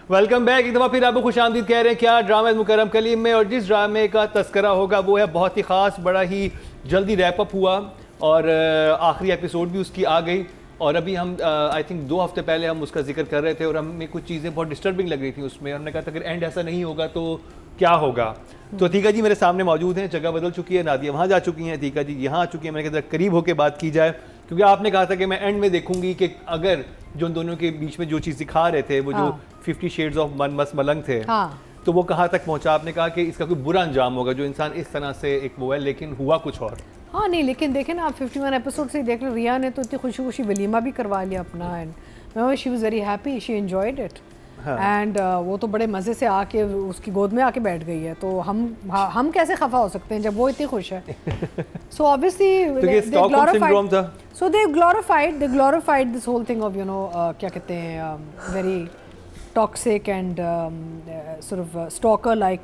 Welcome back. एक दफ़ा फिर आपको खुश आमदीद कह रहे हैं क्या ड्रामा मुकर्रम कलीम में, और जिस ड्रामे का तस्करा होगा वो है बहुत ही ख़ास, बड़ा ही जल्दी रैप अप हुआ और आखिरी एपिसोड भी उसकी आ गई। और अभी हम आई थिंक 2 हफ्ते पहले हम उसका जिक्र कर रहे थे और हमें कुछ चीज़ें बहुत डिस्टर्बिंग लग रही थी उसमें। हमने कहा था अगर एंड ऐसा नहीं होगा तो क्या होगा। तो अतीका जी मेरे सामने मौजूद हैं, जगह बदल चुकी है, नादिया वहाँ जा चुकी हैं, अतीका जी यहाँ आ चुकी हैं। मैंने कहा करीब होकर बात की जाए क्योंकि आपने कहा था कि मैं एंड में देखूंगी कि अगर जो दोनों के बीच में जो चीज़ दिखा रहे थे वो जो 50 शेड्स ऑफ मन मस मलंग थे, तो वो कहाँ तक पहुँचा। आपने कहा कि इसका कोई बुरा अंजाम होगा जो इंसान इस तरह से एक वो है, लेकिन हुआ कुछ और। हाँ नहीं, लेकिन देखें ना आप 51 एपिसोड से देख लो, रिया ने तो इतनी खुशी खुशी वलीमा भी करवा लिया अपना, and she was very happy, she enjoyed it and वो तो बड़े मज़े से आके उसकी गोद में आके बैठ गई है। तो हम कैसे खफा हो सकते हैं जब वो इतनी खुश है। So obviously they glorified this whole thing of क्या कहते हैं very toxic and sort of stalker like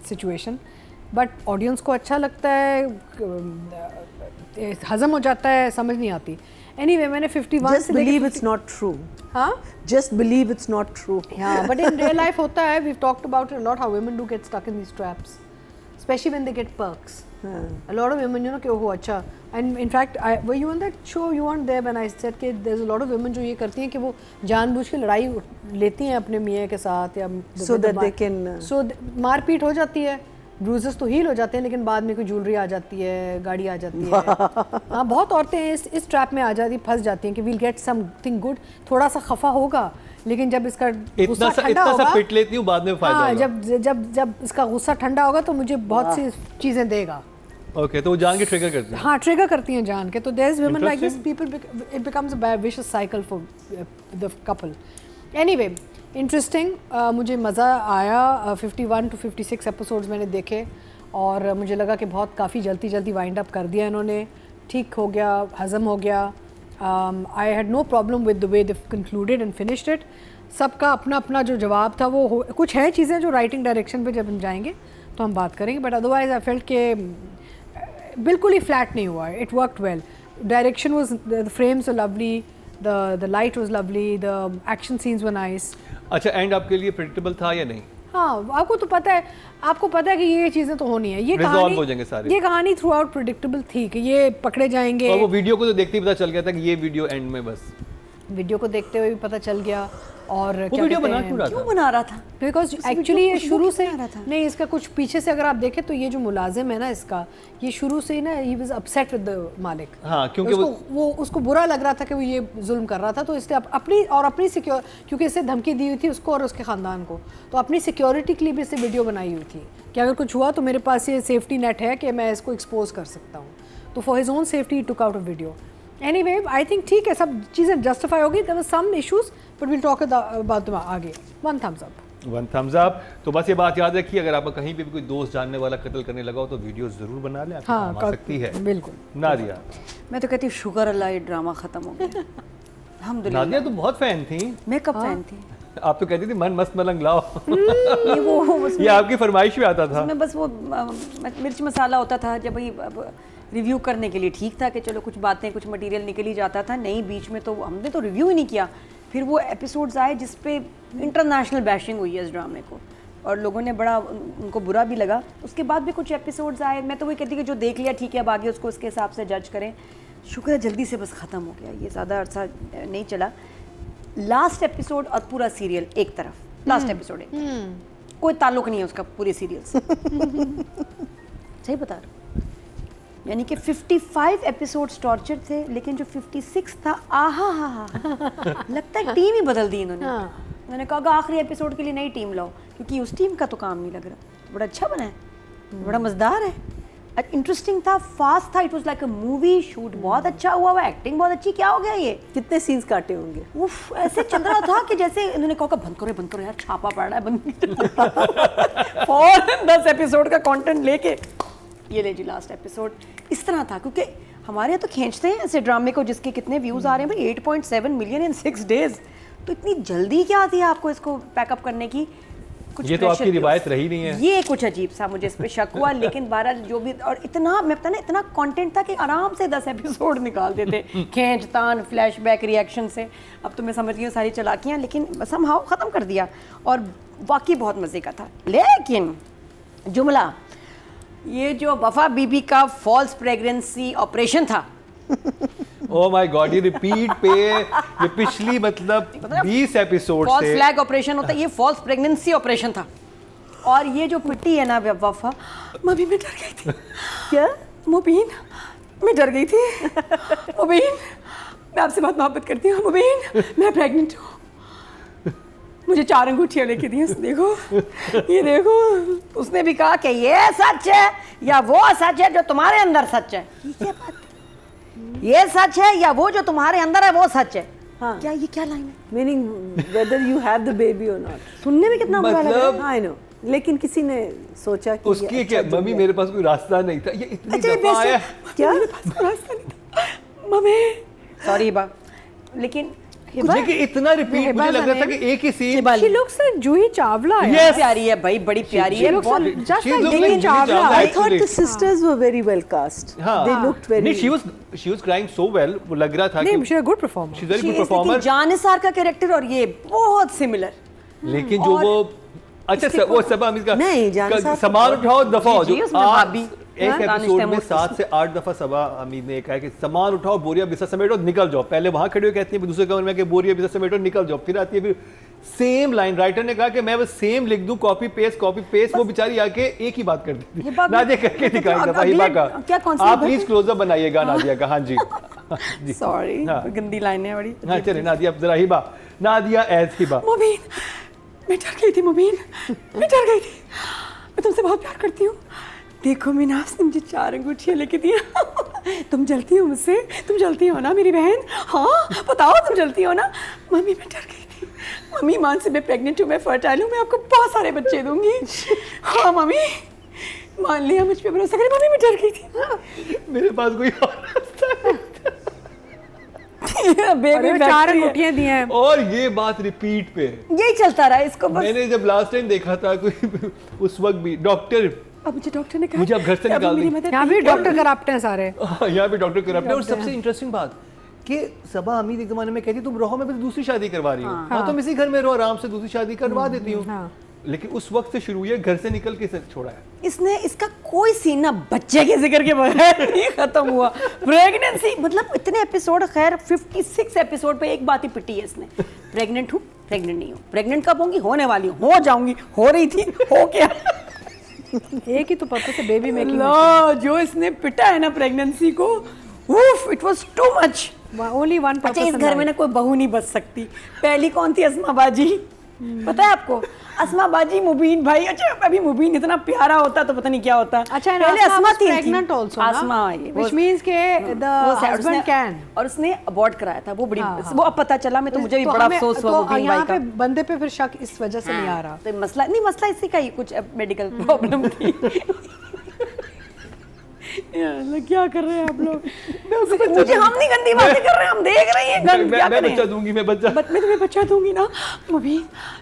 situation. But audience को अच्छा लगता है, हजम हो जाता है, समझ नहीं आती। Anyway, मैंने 51 Just believe it's not true. हाँ? Just believe it's not true. Yeah, but in real life होता है. We've talked about it a lot. How women do get stuck in these traps, especially when they get perks. A lot of women, कि ओहो अच्छा. And in fact, were you on that show? You weren't there when I said कि there's a lot of women जो ये करती हैं कि वो जानबूझ के लड़ाई लेती हैं अपने मियाँ के साथ या so that they can मारपीट हो जाती है, ब्रूजेस तो हील हो जाते हैं, लेकिन बाद में कोई ज्वेलरी आ जाती है, गाड़ी आ जाती है। हाँ, बहुत औरतें इस ट्रैप में आ जाती, फंस जाती हैं कि वील गेट समथिंग गुड, थोड़ा सा खफा होगा, लेकिन जब इसका गुस्सा ठंडा होगा, पिट लेती हूँ, बाद में फायदा होगा। जब इसका गुस्सा ठंडा होगा तो मुझे बहुत सी चीज़ें देगा। ओके, तो वो जान के ट्रिगर करती हैं। हाँ, ट्रिगर करती हैं जान के। तो there is women like this, people it becomes a vicious cycle for the couple. Anyway, interesting, मुझे मज़ा आया। 51 to 56 एपिसोड्स मैंने देखे और मुझे लगा कि बहुत काफ़ी जल्दी वाइंड अप कर दिया इन्होंने, ठीक हो गया, हज़म हो गया। I had no problem with the way they concluded and finished it. सबका अपना अपना जो जवाब था वो कुछ है चीज़ें जो राइटिंग डायरेक्शन पे जब हम जाएंगे तो हम बात करेंगे, बट अदरवाइज आई फेल्ट के बिल्कुल ही फ्लैट नहीं हुआ। It worked well, direction was, the frames were lovely, the light was lovely, the action scenes were nice. अच्छा, एंड आपके लिए प्रेडिक्टेबल था या नहीं? हाँ, आपको पता है कि ये चीज़ें तो होनी है, ये कहानी हो जाएंगे सारे। ये कहानी थ्रू आउट प्रेडिक्टेबल थी कि ये पकड़े जाएंगे। और वो वीडियो को तो देखते ही पता चल गया था कि ये वीडियो एंड में, बस वीडियो को देखते हुए भी पता चल गया। और क्या वीडियो क्यों बना रहा था? बिकॉज एक्चुअली ये शुरू से नहीं, इसका कुछ पीछे से अगर आप देखें तो ये जो मुलाजिम है ना इसका, ये शुरू से ही ना he was upset with the मालिक। हाँ, क्योंकि वो उसको बुरा लग रहा था कि वो ये जुल्म कर रहा था, तो इसने अपनी सिक्योर, क्योंकि इससे धमकी दी हुई थी उसको और उसके ख़ानदान को, तो अपनी सिक्योरिटी के लिए भी इससे वीडियो बनाई हुई थी कि अगर कुछ हुआ तो मेरे पास ये सेफ्टी नेट है कि मैं इसको एक्सपोज कर सकता हूँ। तो for his own safety took out a video. Anyway, I think ठीक है, सब चीज़ें जस्टिफाई होगी। There were some issues, but we'll talk about them आगे। One thumbs up. One thumbs up। तो बस ये बात याद रखिए, अगर आपका कहीं पे भी कोई दोस्त जानने वाला कत्ल करने लगा हो तो वीडियो ज़रूर बना लें, हाँ, आ सकती है। बिल्कुल। नादिया, मैं तो कहती हूँ शुक्र अल्लाह ये ड्रामा ख़त्म हो गया। अल्हम्दुलिल्लाह। नादिया तो बहुत फैन थी। मैं कब फैन थी? आप तो कहती थी मन मस्त मलंग लाओ। ये आपकी फरमाइश में आता था। उसमें बस वो मिर्च मसाला होता था, जब भाई रिव्यू करने के लिए ठीक था कि चलो कुछ बातें, कुछ मटेरियल निकल ही जाता था। नहीं, बीच में तो हमने तो रिव्यू ही नहीं किया। फिर वो एपिसोड्स आए जिस पे इंटरनेशनल बैशिंग हुई है इस ड्रामे को और लोगों ने बड़ा, उनको बुरा भी लगा। उसके बाद भी कुछ एपिसोड्स आए, मैं तो वही कहती कि जो देख लिया ठीक है, अब आगे उसको उसके हिसाब से जज करें। शुक्र है जल्दी से बस ख़त्म हो गया, ये ज़्यादा अर्सा नहीं चला। लास्ट एपिसोड और पूरा सीरियल एक तरफ, लास्ट एपिसोड एक, कोई ताल्लुक नहीं है उसका पूरे सीरियल से। सही बता रहा हूँ, यानी कि 55 एपिसोड्स टॉर्चर थे, लेकिन जो 56 था, आहा हा हा, लगता है टीम ही बदल दी इन्होंने। उन्होंने कहा आखिरी एपिसोड के लिए नई टीम लाओ, क्योंकि उस टीम का तो काम नहीं लग रहा। बड़ा अच्छा बना है, बड़ा मज़ेदार है, इंटरेस्टिंग था, फास्ट था, it was like a movie. Shoot बहुत अच्छा हुआ, एक्टिंग बहुत अच्छी। क्या हो गया ये? कितने सीन्स काटे होंगे? उफ, ऐसे चल रहा था कि जैसे इन्होंने कहा बंद करो यार, छापा पड़ रहा है, बंद। फौरन 10 एपिसोड का कंटेंट लेके ये ले जी लास्ट एपिसोड। इस तरह था, क्योंकि हमारे यहाँ तो खींचते हैं ऐसे ड्रामे को जिसके कितने व्यूज़ आ रहे हैं भाई, 8.7 मिलियन इन 6 days। तो इतनी जल्दी क्या थी आपको इसको पैकअप करने की? कुछ ये तो pressure आपकी थी रिवायत रही नहीं है। ये कुछ अजीब सा मुझे इस पे शक हुआ, लेकिन बहरहाल जो भी, और इतना मैं पता ना इतना कंटेंट था कि आराम से 10 एपिसोड निकाल देते खींच तान फ्लैशबैक रिएक्शन से। अब तो मैं समझ गई हूँ सारी चालाकियाँ, लेकिन समहाउ ख़त्म कर दिया और वाकई बहुत मज़े का था। लेकिन जुमला ये जो वफा बीबी का फॉल्स प्रेगनेंसी ऑपरेशन था, ओह माय गॉड, ये रिपीट पे ये पिछली मतलब 20 एपिसोड फॉल्स से फ्लैग ऑपरेशन होता है, ये फॉल्स प्रेगनेंसी ऑपरेशन था। और ये जो पिट्टी है ना वफा, मम्मी मैं डर गई थी। क्या मुबीन, मैं डर गई थी। मुबीन मैं आपसे बहुत मोहब्बत करती हूँ मुबीन, मैं प्रेग्नेंट हूँ। मुझे 4 अंगूठियाँ लेके दी, देखो ये देखो। उसने भी कहा कि ये सच है या वो सच है जो तुम्हारे अंदर सच है। क्या बात है? ये सच है या वो जो तुम्हारे अंदर है वो सच है? हाँ। क्या ये क्या लाइन है? Meaning whether you have the baby और नॉट। सुनने में कितना बुरा लग रहा है। मतलब आई नो, लेकिन किसी ने सोचा कि उसकी ये क्या अच्छा मम्मी जुड़ मेरे पास कोई रास्ता नहीं था, ये इतनी अच्छा, ये दफा आया। क्या? मेरे पास कोई रास्ता नहीं था। मम्मी सॉरी बा, लेकिन लेकिन इतना रिपीट मुझे लग रहा था कि एक ही scene. She looks like Juhi Chawla है। Yes. प्यारी है भाई, बड़ी प्यारी है। looks बहुत like- just She like looks Joohi like Joohi Chawla. Chawla, I thought actually. the sisters were very well cast. हाँ. They looked very नहीं, she was crying so well, वो लग रहा था नहीं, कि she's a good performer. she's a very good performer। Jannisar का character और ये बहुत सिमिलर। लेकिन जो और वो अच्छा वो सबा अमीर का नहीं, जान साहब सामान उठाओ दफा हो जी, जो उसमें आज भाभी, एक हाँ, एपिसोड में दानिश 7 से 8 दफा सबा अमीर ने कहा कि सामान उठाओ, बोरिया बिस्तर समेटो, निकल जाओ। पहले वहां खड़े हो कहती है, फिर दूसरे कमरे में कि बोरिया बिस्तर समेटो, निकल जाओ। फिर आती है, फिर सेम लाइन। राइटर ने कहा कि मैं बस सेम लिख दूं, कॉपी पेस्ट। वो बेचारी आके एक ही बात कर देती ये है। बात नादिया करके तो दिखाई दफा अगले- हिबा का। क्या concept आप है? प्लीज क्लोजअप बनाइएगा नादिया का। हाँ जी जी। सॉरी, हाँ। गंदी लाइन है बड़ी। हाँ चले नादिया, जरा हिबा, नादिया एज हिबा। मुबीन मैं डर गई थी, मुबीन मैं डर गई थी। मैं तुमसे बहुत प्यार करती हूँ। देखो मीनास ने मुझे 4 अंगूठियाँ लेके दी। तुम जलती हो मुझसे? तुम जलती हो ना मेरी बहन? हाँ बताओ, तुम जलती हो ना? मम्मी मैं डर गई थी। मम्मी मान से मैं प्रेग्नेंट हूँ, मैं फर्टाइल हूँ, मैं आपको बहुत सारे बच्चे दूंगी। हाँ मम्मी मान लिया, मुझ पे भरोसा करें। मम्मी मैं डर गई थी। मेरे पास कोई और रास्ता नहीं। अरे वो 4 अंगूठियाँ दी हैं। और ये बात रिपीट पे यही चलता रहा इसको बस। मैंने जब लास्ट टाइम देखा था कोई उस वक्त भी डॉक्टर, अब मुझे डॉक्टर ने कहा मुझे अब घर से कि निकाल मेरी दी। मदद यहाँ नहीं भी कर- डॉक्टर करप्ट हैं सारे। यहाँ पे डॉक्टर करप्ट है। और सबसे इंटरेस्टिंग बात कि सबा अमीर एक जमाने में कहती तुम रहो, मैं फिर दूसरी शादी करवा रही हूँ। हाँ तुम इसी घर में रहो, आराम से दूसरी शादी करवा देती हूँ। हाँ। लेकिन उस वक्त से शुरू हुई है, घर से निकल के छोड़ा है। इसने इसका कोई सीन ना बच्चे के जिक्र के बगैर नहीं खत्म हुआ। प्रेगनेंसी मतलब इतने एपिसोड, खैर 56 एपिसोड पे एक बात ही पिटी है इसने। प्रेग्नेंट हूँ, प्रेग्नेंट नहीं हूँ, प्रेग्नेंट कब होंगी? होने वाली हूँ, हो जाऊंगी, हो रही थी, हो क्या? एक ही तो पर्पस है बेबी मेकिंग। लो जो इसने पिटा है ना प्रेगनेंसी को, उफ it was too much. Only one purpose. अच्छा इस घर में ना कोई बहू नहीं बच सकती। पहली कौन थी? अस्मा बाजी। पता है आपको? अस्मा बाजी, मुबीन भाई। अच्छा अभी मुबीन इतना प्यारा होता तो पता नहीं क्या होता। अच्छा पहले अस्मा थी प्रेग्नेंट आल्सो ना, अस्मा ये व्हिच मींस के द हस्बैंड कैन। और उसने अबॉर्ट कराया था। वो बड़ी हाँ, हाँ। वो अब पता चला, मैं तो मुझे भी बड़ा अफसोस हुआ मुबीन भाई यहाँ का। पे बंदे पे फिर शक इस वजह से नहीं आ रहा। तो मसला नहीं, मसला इसी का ही कुछ मेडिकल प्रॉब्लम थी। यार क्या कर रहे हैं आप लोग? मुझे हम नहीं गंदी बातें कर रहे हैं, हम देख रहे हैं क्या मैं कर रहे बच्चा हैं। दूंगी, मैं बच्चा। मैं तुम्हें बच्चा दूंगी ना मम्मी,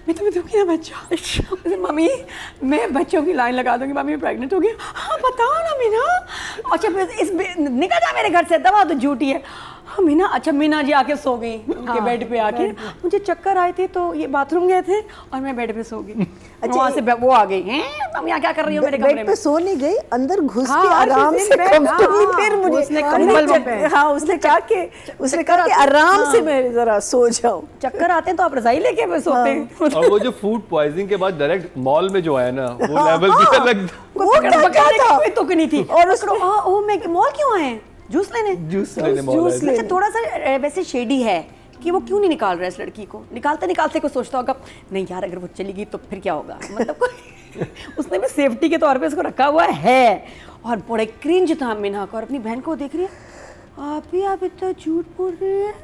मैं तुम्हें दूंगी ना बच्चा। मम्मी मैं बच्चों की लाइन लगा दूंगी। मम्मी प्रेग्नेंट हो गई। हाँ बताओ ना मीना। अच्छा निकल जा मेरे घर से, दवा तो झूठी है। हाँ मीना, अच्छा मीना जी आके सो गई उनके बेड पे आके। मुझे चक्कर आए थे तो ये बाथरूम गए थे और मैं बेड पे सो गई। अच्छा वहाँ से वो आ गई हैं, तुम यहाँ क्या कर रही हो मेरे कमरे बेड में? पे सो नहीं गई, अंदर घुस हाँ, के आराम she's in से bed, comfortably हाँ, फिर मुझे उसने हमने कंबल चक- में- हाँ उसने कहा कि आराम से मैं जरा सो जाऊं। चक्कर आते हैं तो आप रजाई लेके सोते हैं। और वो जो फूड पॉइजनिंग के बाद डायरेक्ट मॉल में जो आया ना, वो लेवल भी अलग था। वो क्या था? कोई तुक नहीं थी। और उसको ओ मैं मॉल क्यों आए? जूस लेने? जूस लेने मॉल आए थे। अच्छा थोड़ा सा वैसे शेडी है कि वो क्यों नहीं निकाल रहा है इस लड़की को। निकालते निकालते कोई सोचता होगा नहीं यार अगर वो चली गई तो फिर क्या होगा, मतलब कोई उसने भी सेफ्टी के तौर पे इसको रखा हुआ है। और बड़े क्रिंज था मीना को, और अपनी बहन को देख रही है, आप इतना झूठ बोल रही है,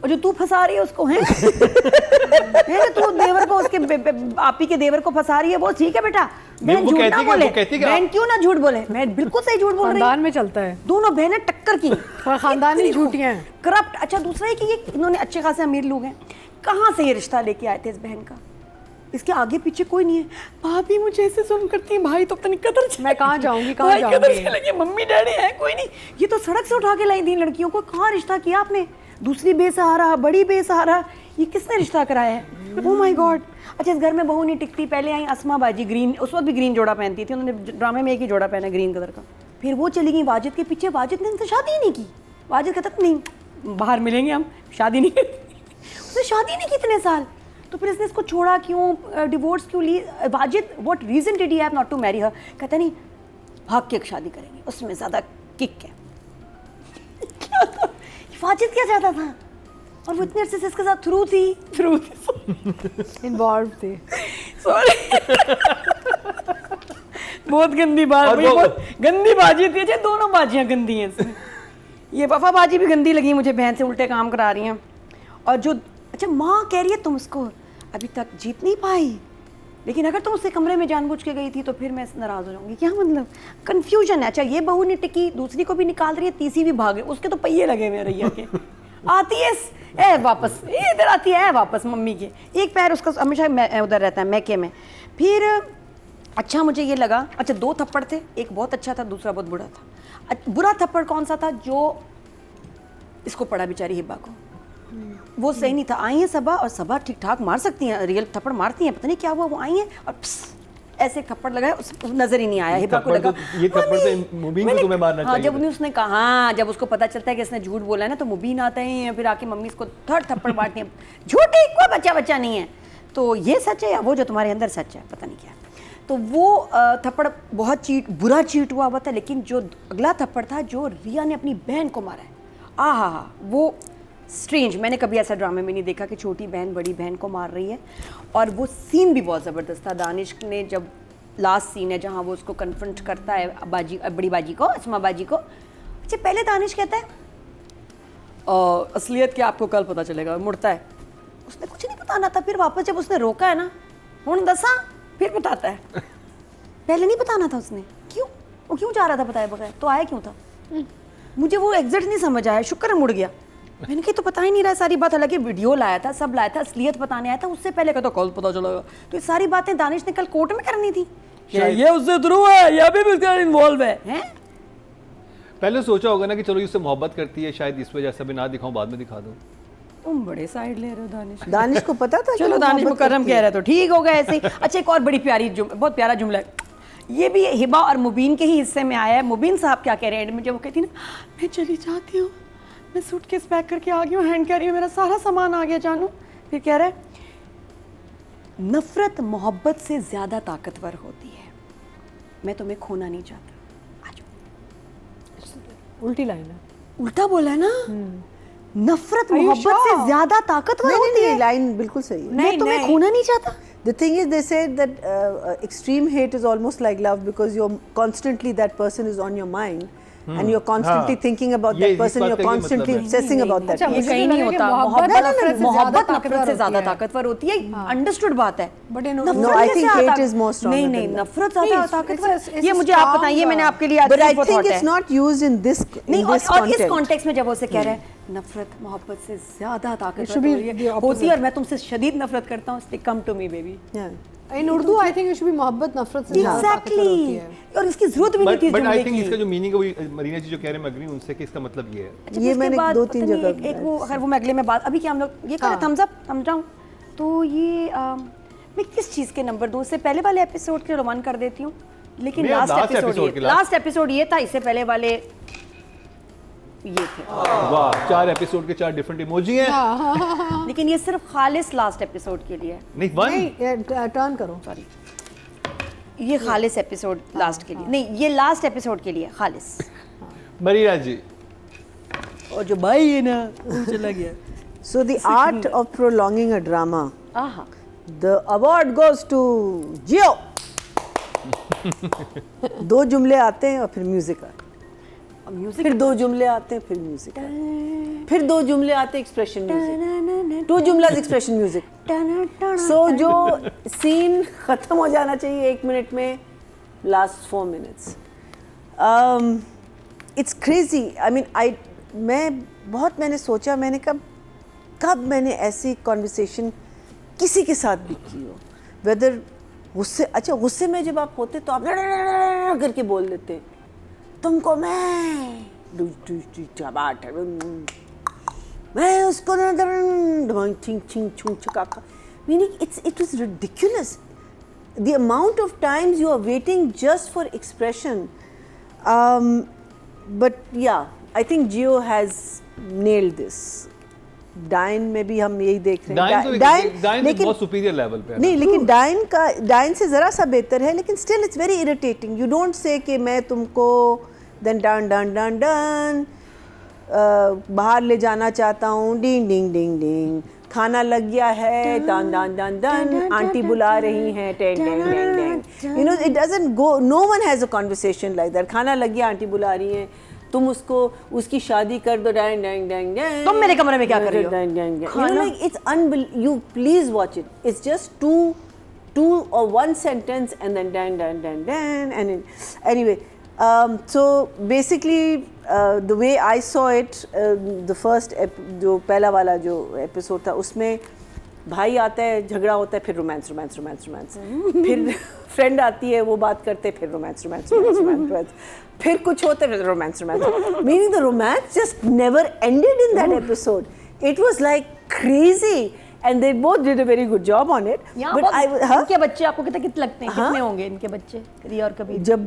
और जो तू फंसा रही है उसको है तू देवर को, उसके आपी के देवर को फंसा रही है, वो ठीक है बेटा। बहन वो झूठ कहती ना कि- बोले, वो कहती कि बहन क्यों ना झूठ बोले, बहन बिल्कुल सही झूठ बोल रही है। खानदान में चलता है, दोनों बहनें टक्कर की खानदानी झूठियां हैं। करप्ट। अच्छा दूसरा है कि ये इन्होंने अच्छे खासे अमीर लोग हैं, कहाँ से ये रिश्ता लेके आए थे इस बहन का? इसके आगे पीछे कोई नहीं है। भाभी मुझे ऐसे जुल्म करती है, भाई तो पता नहीं कदर मैं कहाँ जाऊंगी, कहाँ भाई कदर जाऊंगी? चले गए, मम्मी डैडी है कोई नहीं। ये तो सड़क से उठा के लाई थी लड़कियों को, कहाँ रिश्ता किया आपने? दूसरी बेसहारा, बड़ी बेसहारा, ये किसने रिश्ता कराया है? Oh my God. अच्छा, इस घर में बहू नहीं टिकती। पहले आई अस्मा बाजी, ग्रीन, उस वक्त भी ग्रीन जोड़ा पहनती थी, उन्होंने ड्रामे में एक ही जोड़ा पहना ग्रीन कलर का। फिर वो चली गई वाजिद के पीछे, वाजिद ने उनसे शादी ही नहीं की। वाजिद कहता नहीं बाहर मिलेंगे हम, शादी नहीं उसने शादी नहीं की इतने साल। तो फिर इसने इसको छोड़ा क्यों, डिवोर्स क्यों ली? Wajid what reason did he have not to marry her? कहता नहीं भाग के एक शादी करेंगे, उसमें ज़्यादा किक है। क्या था? वाजिद क्या चाहता था? और वो इतने अरसे से इसके साथ थ्रू थी इन्वॉल्व थे। सॉरी बहुत गंदी बात, और मुझे वो- बहुत गंदी बाजी थी। अच्छा, दोनों बाजियां गंदी हैं इसमें। ये वफा बाजी भी गंदी लगी मुझे, बहन से उल्टे काम करा रही हैं। और जो अच्छा माँ कह रही है तुम उसको अभी तक जीत नहीं पाई, लेकिन अगर तुम उससे कमरे में जानबूझ के गई थी तो फिर मैं नाराज हो जाऊंगी। क्या मतलब कंफ्यूजन है। अच्छा, ये बहू नहीं टिकी, दूसरी को भी निकाल रही है, तीसरी भी भागे, उसके तो पहिए लगे हुए रैया के। आती है ए वापस, ये इधर आती है वापस मम्मी के, एक पैर उसका हमेशा उधर रहता है मैके में। फिर अच्छा मुझे ये लगा, अच्छा 2 थप्पड़ थे, एक बहुत अच्छा था, दूसरा बहुत बुरा था। बुरा थप्पड़ कौन सा था? जो इसको पड़ा बेचारी हिब्बा को, वो सही नहीं था। आई है सबा, और सबा ठीक ठाक मार सकती हैं, रियल थप्पड़ मारती हैं, पता नहीं क्या हुआ, वो आई हैं और ऐसे थप्पड़ लगाया, नजर ही नहीं आया। हिब्बा को लगा ये थप्पड़ तो मुबीन को तुम्हें मारना हाँ, चाहिए। जब उसने कहा, हाँ, जब उसको पता चलता है कि इसने झूठ बोला है ना, तो मुबीन आता है, फिर आके मम्मी इसको थर्ड थप्पड़ मारती है। झूठी, कोई बच्चा नहीं है। तो ये सच है या वो जो तुम्हारे अंदर सच है, पता नहीं क्या। तो वो थप्पड़ बहुत बुरा चीट हुआ था। लेकिन जो अगला थप्पड़ था जो रिया ने अपनी बहन को मारा है, आहा, वो स्ट्रेंज, मैंने कभी ऐसा ड्रामे में नहीं देखा कि छोटी बहन बड़ी बहन को मार रही है। और वो सीन भी बहुत ज़बरदस्त था। दानिश ने जब लास्ट सीन है जहाँ वो उसको कन्फ्रंट करता है बाजी, बड़ी बाजी को, अस्मा बाजी को। अच्छा, पहले दानिश कहता है असलियत क्या आपको कल पता चलेगा, मुड़ता है, उसने कुछ नहीं बताना था। फिर वापस जब उसने रोका है ना, हुण दसा, फिर बताता है। पहले नहीं बताना था उसने, क्यों? वो क्यों जा रहा था बताए बगैर? तो आया क्यों था? मुझे वो एग्जैक्ट नहीं समझ आया। शुक्र है मुड़ गया। मैंने कहा तो पता ही नहीं रहा सारी बात। हालांकि वीडियो लाया था, सब लाया था, असलियत बताने आया था, उससे पहले कहता कल पता चलेगा। तो ये सारी बातें दानिश ने कल कोर्ट में करनी थी। ये उससे थ्रू है या भी उसका इन्वॉल्व है, हैं? पहले सोचा होगा ना कि चलो इससे मोहब्बत करती है, शायद इस वजह से भी ना दिखाऊं, बाद में दिखा दूं। तुम बड़े साइड ले रहे हो दानिश। दानिश को पता था। चलो दानिश मुकर्रम कह रहा तो ठीक होगा ऐसे ही। अच्छा, एक और बड़ी प्यारी बहुत प्यारा जुमला है, ये भी हिबा और मुबीन के ही हिस्से में आया है। मुबीन साहब क्या कह रहे हैं एंड में, जब वो कहती ना मैं चली जाती हूँ, मैं सूटकेस पैक करके आ गई हूँ, हैंड कैरी, मेरा सारा सामान आ गया जानू। फिर कह रहा है नफरत मोहब्बत से ज़्यादा ताकतवर होती है, मैं तुम्हें खोना नहीं चाहता। आ जाओ। उल्टी लाइन है। उल्टा बोला है ना, नफरत मोहब्बत से ज्यादा ताकतवर होती है। लाइन बिल्कुल सही है। मैं तुम्हें खोना नहीं चाहता। The thing is, they said that extreme hate is almost like love because you're constantly, that person is on your mind and you're constantly thinking about ये that इस person, बात you're का ये constantly मतलब है। obsessing about that अच्छा, ये person. मुझे कहीं तो नहीं लगा कि होता। मोहब्बत मोहब्बत नफरत से ज्यादा ताकतवर होती है। अंडरस्टूड बात है। But in नफरत No, I कैसे think आता- hate is more stronger नहीं than नहीं, love. नफरत ज्यादा नहीं, ताकतवर। it's ये a मुझे आप strong, बताइए, मैंने आपके लिए आज But I food for think thought it's है। not used in this नहीं, in this और इस context. कॉन्टेक्स्ट में जब वो उसे कह रहा है नफरत मोहब्बत से ज्यादा should be ताकतवर the होती है और मैं तुमसे शदीद नफरत करता हूँ, come to me baby. Yeah. In Urdu, I think it should be मोहब्बत नफरत से ज़्यादा ताकतवर होती है। और इसकी जरूरत भी नहीं थी बट आई जुमले थिंक की। इसका जो मीनिंग है वो मरीना जी जो कह रहे हैं मैं अग्री उनसे कि इसका मतलब ये है। अच्छा, ये उसके मैंने बाद 2-3 पता नहीं, जगह एक वो, अगर वो मैं अगले में बात, अभी क्या हम लोग ये करें, थम्स अप समझाऊं तो ये मैं किस चीज़ के नंबर दूं? इससे पहले वाले एपिसोड के रवान कर देती हूँ, लेकिन भैया, last episode लास्ट एपिसोड ये था, इससे पहले वाले ये थे। वाह, 4 एपिसोड के 4 डिफरेंट इमोजी हैं। लेकिन ये सिर्फ खालिस लास्ट एपिसोड के लिए है। नहीं, वन नहीं, टर्न करो। सॉरी, ये खालिस एपिसोड लास्ट के लिए नहीं, ये लास्ट एपिसोड के लिए खालिस। मरीना जी। और जो भाई है ना वो चला गया। So the art of prolonging a drama. आहा, The award goes to Jio. 2 जुमले आते हैं और फिर म्यूजिक आता है, और म्यूजिक फिर 2 जुमले आते हैं फिर म्यूजिक आता है, फिर 2 जुमले आते हैं एक्सप्रेशन म्यूजिक, 2 जुमलाज एक्सप्रेशन म्यूजिक। सो जो सीन खत्म हो जाना चाहिए 1 मिनट में, last 4 minutes. It's crazy. I mean मैंने सोचा, मैंने कब मैंने ऐसी कॉन्वर्सेशन किसी के साथ भी की हो। वेदर गुस्से, अच्छा गुस्से में जब आप होते तो आप करके बोल देते, तुमको मैं मैं उसको meaning it was ridiculous the amount of times you are waiting just for expression. But yeah, I think Jio has nailed this. डाइन में भी हम यही देख रहे हैं, डाइन लेकिन बहुत सुपीरियर लेवल पे है नहीं, लेकिन डाइन से ज़रा सा बेहतर है, लेकिन still it's very irritating. You don't say कि मैं तुमको देन डन डन डन डन बाहर ले जाना चाहता हूँ, डिंग डिंग डिंग डिंग, खाना लग गया है, डन डन डन डन, आंटी बुला रही हैं, टेन टेन टेन टेन, you know it doesn't go, no one has a conversation like that. खाना लग गया, आंटी बुला रही हैं, तुम उसको उसकी शादी कर दो, डैंग डैंग डैंग डैंग, तुम मेरे कमरे में क्या कर रही हो, dang dang dang, you know, like it's unbelievable. You please watch it. It's just two or one sentence and then dang dang dang dang and anyway. So basically the way I saw it, the first जो पहला वाला जो episode था उसमें भाई आता है, झगड़ा होता है, फिर रोमांस रोमांस रोमांस रोमांस, फिर फ्रेंड आती है, वो बात करते हैं, फिर रोमांस रोमांस रोमांस रोमांस, फिर कुछ होता है, फिर romance romance, meaning the romance just never ended in that episode. It was like crazy and they both did a very good job on it. But इनके बच्चे आपको कितने लगते हैं, कितने होंगे इनके बच्चे, रिया और कबीर? जब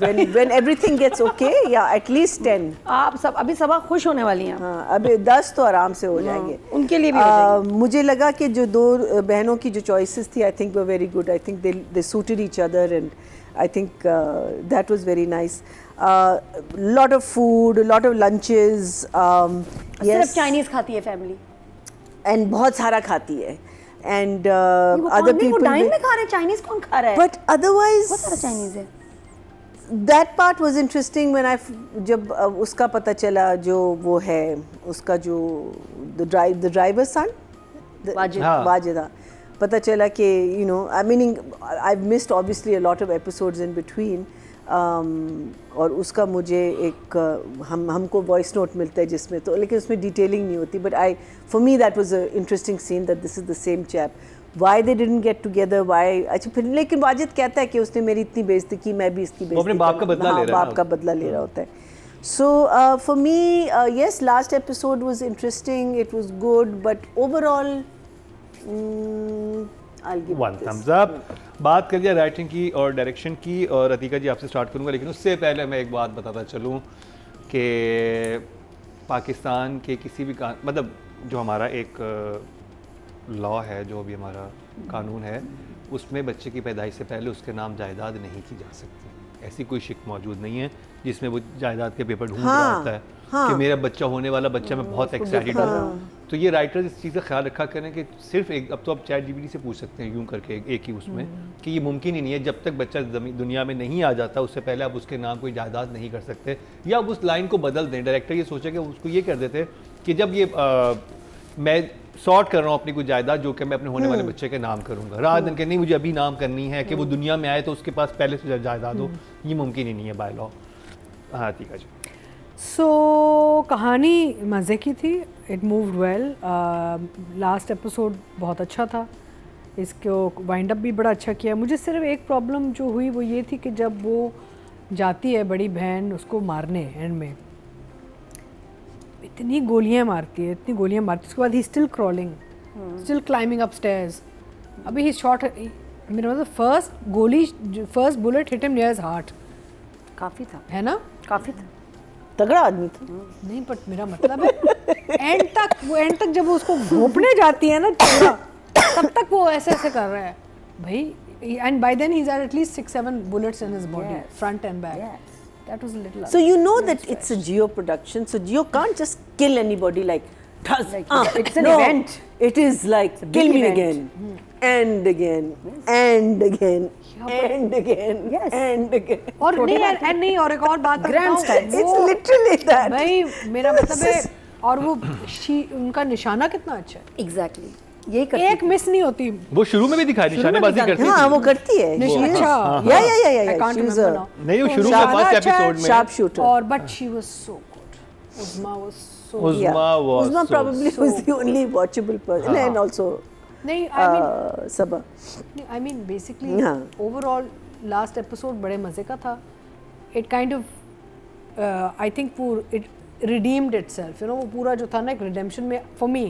when everything gets okay, yeah, at least 10. आप सब अभी सब खुश होने वाली हैं. हाँ, अभी 10 तो आराम से हो जाएंगे. उनके लिए भी हो जाएंगे. मुझे लगा कि जो दो बहनों की जो choices थी, I think were very good. I think they suited each other and I think that was very nice. Lot of food, a lot of lunches. सिर्फ चाइनीज खाती है फैमिली. And बहुत सारा खाती है. And other people. वो dine में खा रहे हैं, चाइनीज कौन खा रहा है? But otherwise. बहुत सारा चाइनीज है. That part was interesting when I जब उसका पता चला जो वो है उसका जो the driver's son वाजिदा, पता चला कि you know I mean I've missed obviously a lot of episodes in between. और उसका मुझे एक हमको वॉइस नोट मिलता है जिसमें तो, लेकिन उसमें डिटेलिंग नहीं होती. But for me that was a interesting scene that this is the same chap. Why they didn't get together? Why? अच्छा फिर लेकिन वाजिद कहता है कि उसने मेरी इतनी बेइज्जती की, मैं भी इसकी बेइज्जती, अपने बाप का बदला ले रहा है, बाप का बदला ले रहा होता है. So for me, yes, last episode was interesting. It was good, but overall, I'll give one thumbs up. बात कर लिया राइटिंग की और डायरेक्शन की, और अतीका जी आपसे स्टार्ट करूंगा, लेकिन उससे पहले मैं एक बात बताता चलूं कि पाकिस्तान के किसी भी मतलब जो हमारा एक लॉ है, जो भी हमारा कानून है, उसमें बच्चे की पैदाइश से पहले उसके नाम जायदाद नहीं की जा सकती. ऐसी कोई शिक मौजूद नहीं है जिसमें वो जायदाद के पेपर ढूंढ रहा होता है कि मेरा बच्चा होने वाला बच्चा, मैं बहुत एक्साइटेड हूँ. तो ये राइटर्स इस चीज़ का ख्याल रखा करें कि सिर्फ एक, अब तो आप ChatGPT से पूछ सकते हैं यूं करके एक ही उसमें, कि ये मुमकिन ही नहीं है, जब तक बच्चा दुनिया में नहीं आ जाता उससे पहले आप उसके नाम कोई जायदाद नहीं कर सकते. या आप उस लाइन को बदल दें. डायरेक्टर ये सोचे कि उसको ये कर देते कि जब ये मैं सॉर्ट कर रहा हूँ अपनी कोई जायदाद जो कि मैं अपने होने वाले बच्चे के नाम करूँगा, रात दिन के नहीं मुझे अभी नाम करनी है कि वो दुनिया में आए तो उसके पास पहले से जायदाद हो. ये मुमकिन ही नहीं है बाय लॉ. हाँ ठीक है जी. सो कहानी मज़े की थी. It moved well. Last episode बहुत अच्छा था. इसको वाइंड अप भी बड़ा अच्छा किया. मुझे सिर्फ एक प्रॉब्लम जो हुई वो ये थी कि जब वो जाती है बड़ी बहन उसको मारने एंड में, इतनी गोलियां मारती है, उसके बाद he still crawling, still climbing upstairs. अभी ही शॉट, मेरा मतलब first bullet hit him near his heart. काफ़ी था, है ना, काफ़ी था. तगड़ा आदमी था. नहीं बट मेरा मतलब है एंड तक जब वो उसको घोंपने जाती है ना चूड़ा, तब तक वो ऐसे ऐसे कर रहा है भाई. And by then he is at least 6-7 bullets in his body, front and back. That was a little. So you know that it's a Jio production, so Jio can't just kill anybody like it's an event. It is like kill me again and again and again and again and again. और नहीं और एक और बात Grand style. It's literally that. भाई मेरा मतलब है. और वो उनका निशाना कितना अच्छा है. Exactly. यही करती एक मिस नहीं होती. वो शुरू में भी दिखाई निशानेबाजी करती है. हाँ वो करती है. अच्छा. Yeah. I can't remember. नहीं वो शुरू में फर्स्ट एपिसोड में sharp shooter. और but she was so good. Uzma was so. Uzma Uzma probably was the only watchable person and also नहीं, I mean, Saba. I mean basically हाँ। overall last episode बड़े मज़े का था. It kind of I think it redeemed itself. You know, वो पूरा जो था ना एक redemption में for me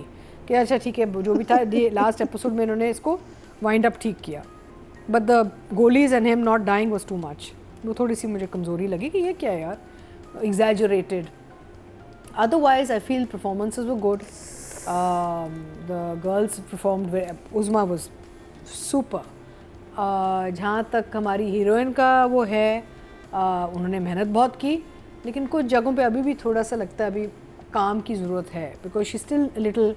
कि अच्छा ठीक है जो भी था last episode में इन्होंने इसको wind up ठीक किया. But the goalies and him not dying was too much. वो थोड़ी सी मुझे कमज़ोरी लगी कि ये क्या है यार, exaggerated. Otherwise, I feel performances were good. The girls performed very. Uzma was super. जहाँ तक हमारी हीरोइन का वो है, उन्होंने मेहनत बहुत की, लेकिन कुछ जगहों पे अभी भी थोड़ा सा लगता है अभी काम की ज़रूरत है. बिकॉज शी स्टिल लिटिल,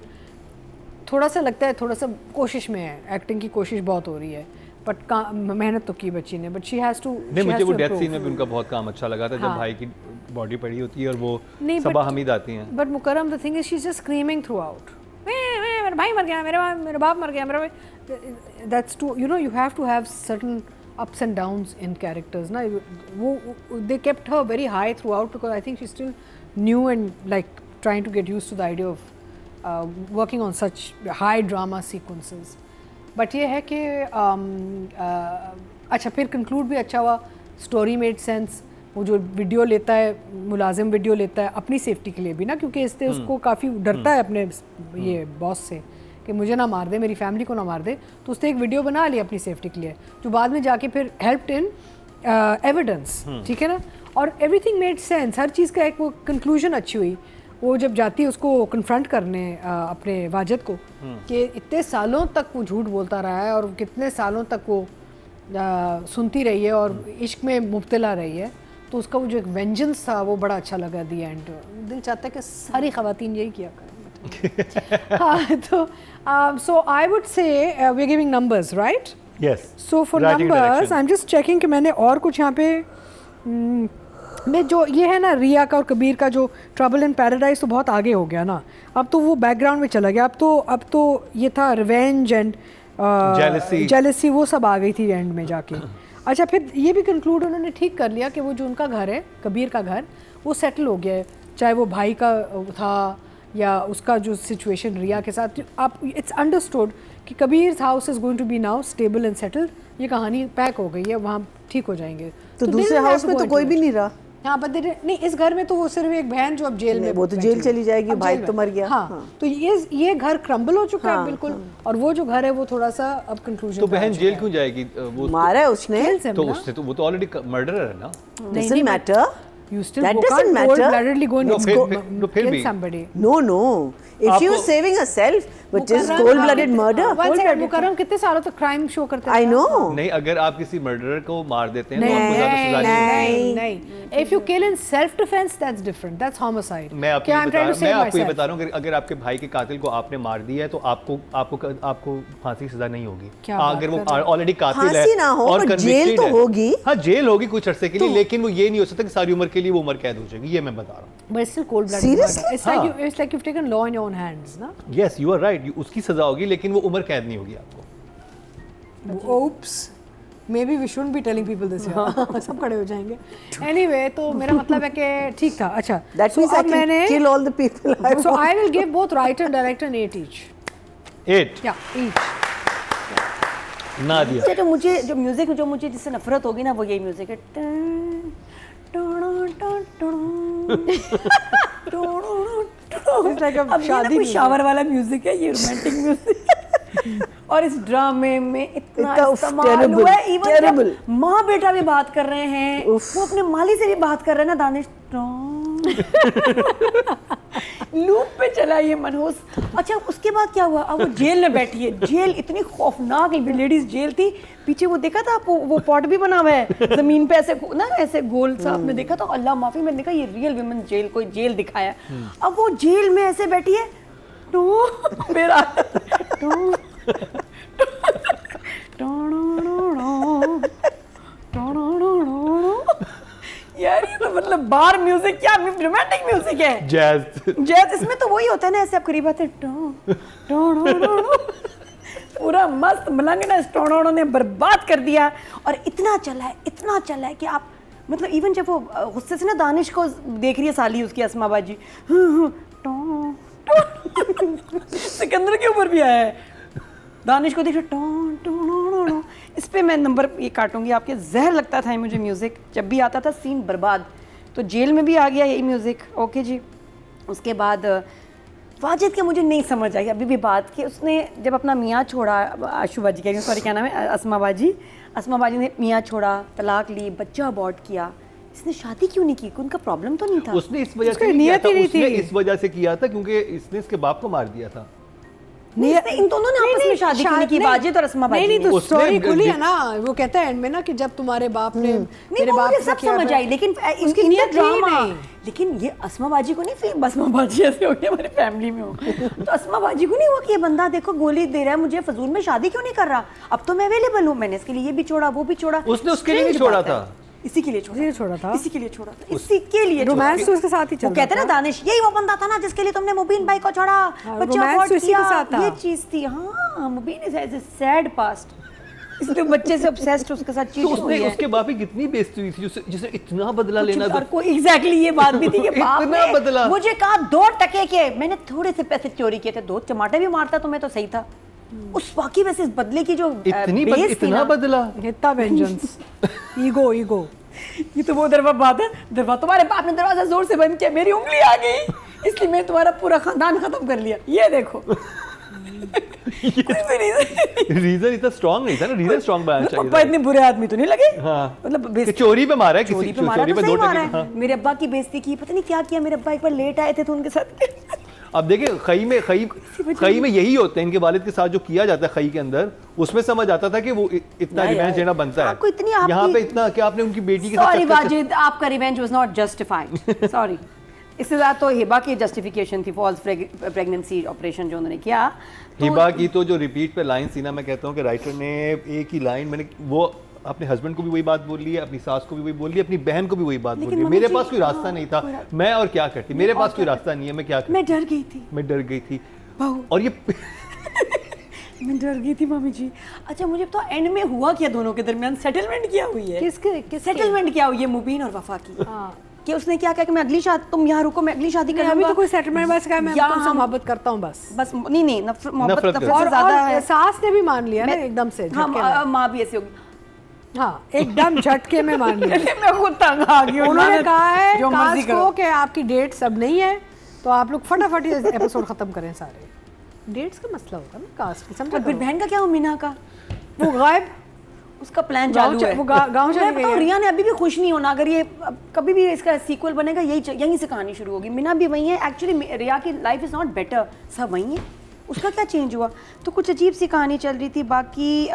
थोड़ा सा लगता है थोड़ा सा कोशिश में है, एक्टिंग की कोशिश बहुत हो रही है, बट मेहनत तो की बच्ची ने, बट शी हैज़ टू. नहीं, मुझे वो डेथ सीन में भी उनका बहुत काम अच्छा लगा था, जब भाई की बॉडी पड़ी होती है और वो सबा हमीद आती हैं. But Mukarram, the thing is she is just screaming throughout, मेरा भाई मर गया, मेरा बाप मर गया, मेरा. That's too, you know, you have to have certain ups and downs in characters ना. वो they kept her very high throughout because I think she's still new and like trying to get used to the idea of working on such high drama sequences. But ये है कि अच्छा फिर conclude भी अच्छा हुआ, story made sense. वो जो वीडियो लेता है, मुलाजिम वीडियो लेता है अपनी सेफ्टी के लिए भी ना, क्योंकि इससे उसको काफ़ी डरता है अपने ये बॉस से कि मुझे ना मार दे, मेरी फैमिली को ना मार दे, तो उसने एक वीडियो बना लिया अपनी सेफ्टी के लिए, जो बाद में जाके फिर हेल्प्ड इन एविडेंस. ठीक है ना. और एवरीथिंग मेड सेंस, हर चीज़ का एक वो कंक्लूजन अच्छी हुई. वो जब जाती है उसको कन्फ्रंट करने अपने वाजिद को कि इतने सालों तक वो झूठ बोलता रहा है और कितने सालों तक वो सुनती रही है और इश्क में मुब्तला रही है, तो उसका वो जो एक वेंजेंस था वो बड़ा अच्छा लगा. दी एंड दिल चाहता है कि सारी ख़वातीन यही किया करें. हाँ, तो so I would say we're giving numbers, right? Yes. So for numbers, I'm just checking कि मैंने और कुछ यहाँ पे मैं जो ये है ना रिया का और कबीर का जो ट्रबल इन पैराडाइज तो बहुत आगे हो गया ना, अब तो वो बैकग्राउंड में चला गया. अब तो ये था रिवेंज एंड जेलसी वो सब आ गई थी एंड में जाके. अच्छा, फिर ये भी कंक्लूड उन्होंने ठीक कर लिया कि वो जो उनका घर है, कबीर का घर, वो सेटल हो गया है, चाहे वो भाई का था या उसका जो सिचुएशन रिया के साथ. आप इट्स अंडरस्टूड कि Kabir house is going to be now stable and settled. ये कहानी पैक हो गई है, वहाँ ठीक हो जाएंगे. तो दूसरे हाउस में तो कोई भी नहीं रहा. हाँ, बट नहीं, इस घर में तो वो सिर्फ एक बहन जो अब जेल में, वो तो जेल चली जाएगी, भाई तो मर गया. हाँ, तो ये घर क्रम्बल हो चुका है बिल्कुल. और वो जो घर है वो थोड़ा सा अब कंक्लूजन. तो बहन जेल क्यों जाएगी? वो मारा है उसने, तो उससे तो वो तो ऑलरेडी मर्डरर है ना. Doesn't matter. You still That can't doesn't matter. cold-bloodedly go and फिर kill भी. somebody. No. If she was saving herself, which is cold-blooded murder. मुकर्रम कितने सालों तक क्राइम शो करते हैं. I know. नहीं, अगर आप किसी मर्डरर को मार देते हैं तो आपको ज़्यादा सजा नहीं. नहीं. If you kill in self-defense, that's different. That's homicide. मैं आपको ये बता रहा हूँ कि अगर आपके भाई के कातिल को आपने मार दिया है तो आपको फांसी की सजा नहीं होगी. अगर वो ऑलरेडी कातिल है फांसी ना हो, और जेल तो होगी. हाँ, जेल होगी कुछ अरसे के लिए, लेकिन वो ये नहीं हो सकता कि सारी उम्र के लिए वो उम्र कैद हो जाएगी. ये मैं बता रहा हूँ. But it's still cold-blooded murder. It's like you've taken law in your own hands, ना? Yes, you are right. उसकी सजा होगी, लेकिन वो उम्र कैद नहीं होगी आपको. Oops. Maybe we shouldn't be telling people this. सब खड़े हो जाएंगे. Anyway, तो मेरा मतलब है कि ठीक था. अच्छा. That means I can kill all the people. So I will give both writer and director an 8 each. 8. Yeah, each. ना दिया. जो मुझे जो म्यूजिक जो मुझे जिससे नफरत होगी ना, वो यही म्यूजिक है. अब शादी कोई शावर वाला म्यूजिक है, ये रोमांटिक म्यूजिक. और इस ड्रामे में इतना इस्तेमाल हुआ है. इवन माँ बेटा भी बात कर रहे हैं, वो अपने माली से भी बात कर रहे हैं ना. दानिश लूप पे चला ये मनहूस. अच्छा, उसके बाद क्या हुआ? अब वो जेल में बैठी है. जेल इतनी खौफनाक लेडीज जेल थी. पीछे वो देखा था आपको, वो पॉट भी बना हुआ है जमीन पे ऐसे ना, ऐसे गोल सा. आपने देखा था? अल्लाह माफी, मैंने देखा ये रियल विमेन जेल, कोई जेल दिखाया. अब वो जेल में ऐसे बैठी है. तो मेरा यार, ये तो मतलब बार म्यूजिक, क्या रोमांटिक म्यूजिक है. जैज इसमें तो वही होता है ना, ऐसे आप करीब आते पूरा मस्त मलंग ना स्टोनों ने बर्बाद कर दिया. और इतना चला है कि आप मतलब इवन जब वो गुस्से से ना दानिश को देख रही है साली उसकी अस्मा बाजी, सिकंदर के ऊपर भी आया है. दानिश को देखो टों टों टों। इस पे मैं नंबर ये काटूंगी आपके, जहर लगता था मुझे म्यूज़िक जब भी आता था, सीन बर्बाद। तो जेल में भी आ गया यही म्यूज़िक, ओके जी। उसके बाद वाजिद के मुझे नहीं समझ आई अभी भी बात कि उसने जब अपना मियाँ छोड़ा, आशू बाजी कह रही हूँ, सॉरी क्या नाम है, अस्मा बाजी ने मियाँ छोड़ा, तलाक ली, बच्चा अबॉर्ट किया, इसने शादी क्यों नहीं की? उनका प्रॉब्लम तो नहीं था। उसने इस वजह से नहीं किया था, उसने इस वजह से किया था क्योंकि इसने इसके बाप को मार दिया था। इन दोनों ने आपस में शादी क्यों नहीं की, वाजिद और अस्मा बाजी? नहीं तो स्टोरी खुली है ना, वो कहता है एंड में ना कि जब तुम्हारे बाप ने मेरे बाप को सब समझ आई, लेकिन उसकी नीयत ड्रामा, लेकिन ये अस्मा बाजी को नहीं फील, अस्मा बाजी ऐसे हो गए हमारी फैमिली में हो तो अस्मा बाजी को नहीं हुआ कि ये बंदा देखो गोली दे रहा है मुझे, फजूल में शादी क्यों नहीं कर रहा, अब तो मैं अवेलेबल हूँ, मैंने इसके लिए ये भी छोड़ा वो भी छोड़ा। उसने उसके लिए नहीं छोड़ा था, इसी के लिए छोड़ा था, इसी के लिए छोड़ा था, इसी के लिए रोमांस तो उसके साथ ही चल रहा था। कहते ना दानिश, यही वो बंदा था ना जिसके लिए तुमने मुबीन भाई को छोड़ा, बच्चा अबॉर्ट किया, ये चीज थी। हाँ, Mubeen is as a sad past, इसलिए बच्चे से ऑब्सेस्ड उसके साथ चीज हुई है। उसके बाप की कितनी बेइज्जती हुई थी, जिसे इतना बदला लेना था। कोई एग्जैक्टली ये बात भी थी कि बाप इतना बदला, मुझे कहा 2 टके के, मैंने थोड़े से पैसे चोरी किए थे, 2 टमाटर भी मारता तो मैं तो सही था। उस वाकई वैसे इस बदले की जो इतना बदला, इतना वेंजेंस, ईगो ये तो वो बात है, तुम्हारे बाप ने दरवाजा जोर से बंद किया, मेरी उंगली आ गई, इसलिए मैं तुम्हारा पूरा खानदान खत्म कर लिया, ये देखो। रीजन इतना स्ट्रांग नहीं था ना, रीजन स्ट्रांग बनाना चाहिए। पापा इतने बुरे आदमी तो नहीं लगे। हाँ। मतलब चोरी पे मारा है किसी, चोरी पे मारा तो 2 मारा टके। है। मेरे अब्बा की बेइज्जती की, पता नहीं क्या किया, मेरे अब्बा एक बार लेट आए थे तो उनके साथ अब देखिए खई में यही होता है, इनके वालिद के साथ जो किया जाता है खई के अंदर, उसमें समझ आता था कि वो इतना रिवेंज लेना बनता है। आपको इतनी यहाँ पे इतना कि आपने उनकी बेटी के साथ सॉरी वाजिद, आपका revenge was not justified, sorry. इससे ज़्यादा तो हिबा की जस्टिफिकेशन थी, फॉल्स प्रेगनेंसी ऑपरेशन जो उन्होंने किया। हिबा की तो जो रिपीट पे लाइन थी ना, मैं कहता हूँ कि राइटर ने एक ही लाइन, मैंने वो अपने हस्बैंड को भी वही बात बोल ली है, अपनी सास को भी वही बोल ली है, अपनी बहन को भी वही बात बोल ली है। मेरे पास कोई रास्ता नहीं था, मैं और क्या करती, मेरे पास कोई रास्ता नहीं है, मैं क्या करती, मैं डर गई थी और ये मैं डर गई थी मामी जी। अच्छा, मुझे तो एंड में हुआ क्या, दोनों के दरमियान सेटलमेंट क्या हुई है? किसके सेटलमेंट क्या हुई है मुबीन और वफा की? कि उसने क्या कहा कि मैं अगली शादी, तुम यहाँ रुको, मैं अगली शादी करूंगा। अभी तो कोई सेटलमेंट, बस कहा मैं तुमसे मोहब्बत करता हूँ, बस नहीं मोहब्बत नफरत से ज्यादा है। सास ने भी मान लिया ना एकदम से, हाँ, माँ भी ऐसे होगी, हाँ एकदम झटके में मान लिया। मैं खुद तंग आ गई। उन्होंने कहा है जो मर्जी कास्ट को कि आपकी डेट सब नहीं है, तो आप लोग फटाफट ये एपिसोड खत्म करें सारे। डेट्स का मसला होगा ना कास्ट की, समझा? फिर बहन का क्या हुआ, मीना का? वो गायब, उसका प्लान चालू है, वो गांव चली गई है। रिया ने अभी भी खुश नहीं होना, अगर ये कभी भी इसका सीक्वल बनेगा यहीं से कहानी शुरू होगी। मीना भी वही है, एक्चुअली रिया की लाइफ इज नॉट बेटर, सब वही है, उसका क्या चेंज हुआ? तो कुछ अजीब सी कहानी चल रही थी। बाकी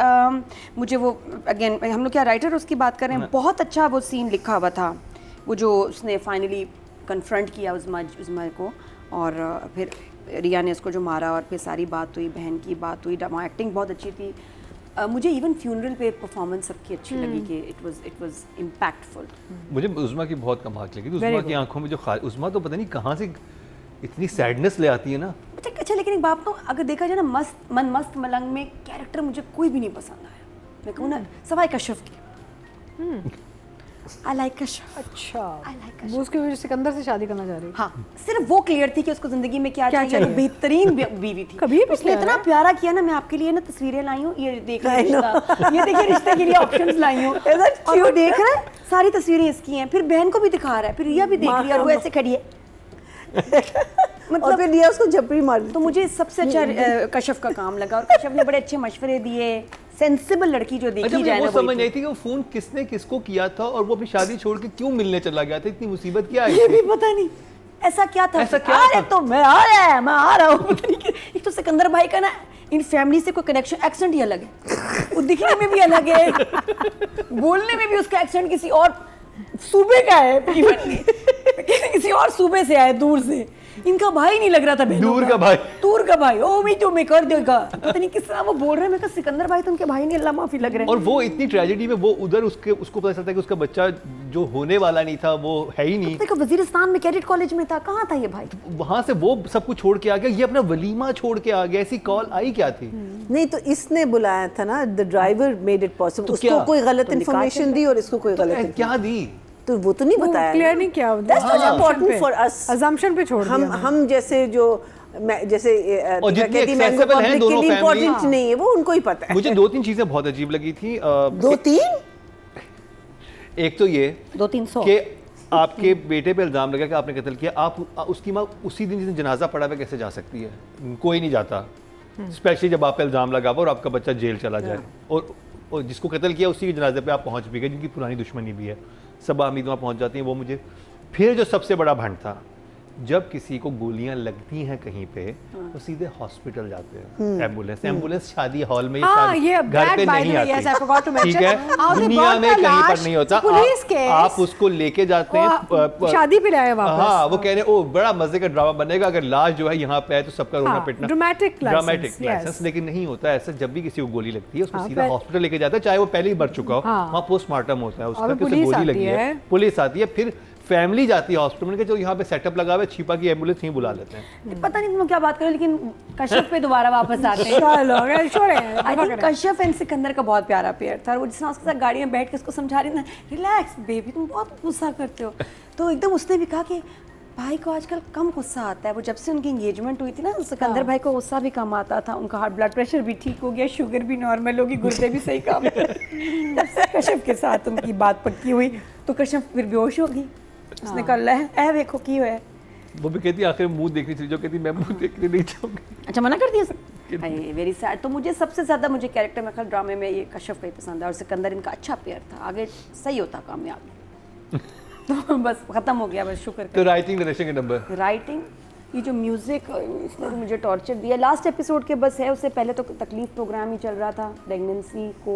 मुझे वो अगेन, हम लोग क्या राइटर उसकी बात कर रहे हैं, बहुत अच्छा वो सीन लिखा हुआ था, वो जो उसने फाइनली कन्फ्रंट किया उज़मा को, और फिर रिया ने उसको जो मारा, और फिर सारी बात हुई, बहन की बात हुई, एक्टिंग बहुत अच्छी थी। मुझे इवन फ्यूनरल पे परफॉर्मेंस सबकी अच्छी लगी कि इट वाज इम्पैक्टफुल। मुझे उज़मा की बहुत कमाल लगी, उज़मा की आंखों में जो उज़मा तो पता नहीं कहाँ से इतनी सैडनेस ले आती है ना। अच्छा, लेकिन एक बात तो अगर देखा जाए ना, मस्त मलंग में कैरेक्टर मुझे कोई भी नहीं पसंद आया, मैं कहूँ ना, सवाई कश्यप की। I like Kashyap. अच्छा, I like कश्यप। वो उसके वजह से सिकंदर से शादी करना चाह रही है। हाँ, सिर्फ वो क्लियर थी कि उसको जिंदगी में क्या चाहिए, वो बेहतरीन बीवी थी। कभी भी उसने इतना प्यारा किया ना, मैं आपके लिए ना तस्वीरें लाई हूँ, ये देखिए रिश्ता, ये देखिए रिश्ते के लिए ऑप्शंस लाई हूँ, और वो देख रहा है, सारी तस्वीरें इसकी हैं, फिर बहन को भी दिखा रहा है, फिर रिया भी देख रही है, और वो ऐसे खड़ी है, मतलब फिर रिया उसको झपड़ी मार दी। तो मुझे सबसे अच्छा कश्यप का काम लगा, और कश्यप ने बड़े अच्छे मशवरे दिए, सेंसिबल लड़की जो देखी जाए ना, वो समझ नहीं थी कि वो फोन किसने किसको किया था, और वो अपनी शादी छोड़ के क्यों मिलने चला गया था, इतनी मुसीबत क्या है? ये भी पता नहीं ऐसा क्या था। ऐसा क्या अरे था? तो मैं आ रहा हूँ। एक तो सिकंदर भाई का ना इन फैमिली से कोई कनेक्शन, एक्सेंट ही अलग है, वो दिखने में भी अलग है, बोलने में भी उसका एक्सेंट किसी और सूबे का है, किसी और सूबे से आए, दूर से। इनका भाई नहीं लग रहा था, दूर का भाई, ओ मी तो मैं कर देगा, पता नहीं किस तरह वो बोल रहे हैं। मैं कहा सिकंदर भाई तो उनके भाई नहीं, अल्लाह माफी लग रहे हैं। और वो इतनी ट्रेजेडी में, वो उधर उसको पता चलता है कि उसका बच्चा जो होने वाला नहीं था वो है ही नहीं। देखो वजीरिस्तान में कैडेट कॉलेज में था, कहाँ था ये भाई? वहां से वो सब कुछ छोड़ के आ गया, ये अपना वलीमा छोड़ के आ गया, ऐसी कॉल आई क्या थी? नहीं तो इसने बुलाया था ना, the driver made it possible. उसको कोई गलत इन्फॉर्मेशन दी और इसको कोई गलत क्या दी, तो वो तो नहीं बताया, क्लियर नहीं किया, that's important for us, assumption पे छोड़ दिया। हम जैसे जो जैसे और जितनी accessible हैं दोनों family- इम्पोर्टेंट नहीं है, वो उनको ही पता है। मुझे 2-3 चीजें बहुत अजीब लगी थी। 2-3 एक तो ये 200-300 कि आपके बेटे पे इल्ज़ाम लगा कि आपने कत्ल किया, आप उसकी माँ उसी दिन जिस दिन जनाजा पड़ा हुआ कैसे जा सकती है? कोई नहीं जाता, स्पेशली जब आप पे इल्ज़ाम लगा हुआ और आपका बच्चा जेल चला जाए, और जिसको कत्ल किया उसी के जनाजे पे आप पहुंच भी गए, जिनकी पुरानी दुश्मनी भी है, सब आमीद वहाँ पहुँच जाती हैं। वो मुझे फिर जो सबसे बड़ा भंड था, जब किसी को गोलियां लगती हैं कहीं पे, वो सीधे हॉस्पिटल जाते हैं, एम्बुलेंस शादी हॉल में घर पे नहीं आती, ठीक है, दुनिया में कहीं पर नहीं होता। आप उसको लेके जाते हैं शादी पे लाए वापस। हाँ, वो कह रहे हैं ओ बड़ा मजे का ड्रामा बनेगा, अगर लाश जो है यहाँ पे है तो सबका रोना पिटना, ड्रामेटिक लाइसेंस। लेकिन नहीं होता ऐसा। जब भी किसी को गोली लगती है उसको सीधा हॉस्पिटल लेके जाता है, चाहे वो पहले ही मर चुका हो, वहाँ पोस्टमार्टम होता है उसका, उसे गोली लगी है, पुलिस आती है, फिर फैमिली जाती है हॉस्पिटल में, जो यहाँ पे सेटअप लगा हुआ है, छिपा की एम्बुलेंस नहीं बुला लेते हैं। पता नहीं तुम क्या बात करो, लेकिन कश्यप पे दोबारा वापस आते हैं। I think Kashyap and Sikandar का बहुत प्यारा पेयर था। वो जिस तरह उसके साथ गाड़ी में बैठ के उसको समझा रही ना, रिलैक्स बेबी, तुम बहुत गुस्सा करते हो, तो एकदम उसने भी कहा कि भाई को आजकल कम गुस्सा आता है। वो जब से उनकी एंगेजमेंट हुई थी ना, सिकंदर भाई को गुस्सा भी कम आता था, उनका हार्ट ब्लड प्रेशर भी ठीक हो गया, शुगर भी नॉर्मल होगी, गुर्दे भी सही काम कर। जब से कश्यप के साथ उनकी बात पक्की हुई तो कश्यप फिर बेहोश हो गई। उसने कर ला है देखो की है। वो भी कहती आखिर मुंह देखनी थी, जो कहती मैं मुंह देखने नहीं चाहूंगी। अच्छा, मना कर दिया। Very sad. तो मुझे सबसे ज़्यादा कैरेक्टर में ड्रामे में ये कश्यप का ही पसंद है, और सिकंदर इनका अच्छा पेयर था, आगे सही होता कामयाब। तो बस खत्म हो गया, बस शुक्र। तो राइटिंग डायरेक्शन के नंबर, राइटिंग, ये जो म्यूजिक, इसने तो मुझे टॉर्चर दिया। लास्ट एपिसोड के बस है, उससे पहले तो तकलीफ प्रोग्राम ही चल रहा था, प्रेगनेंसी को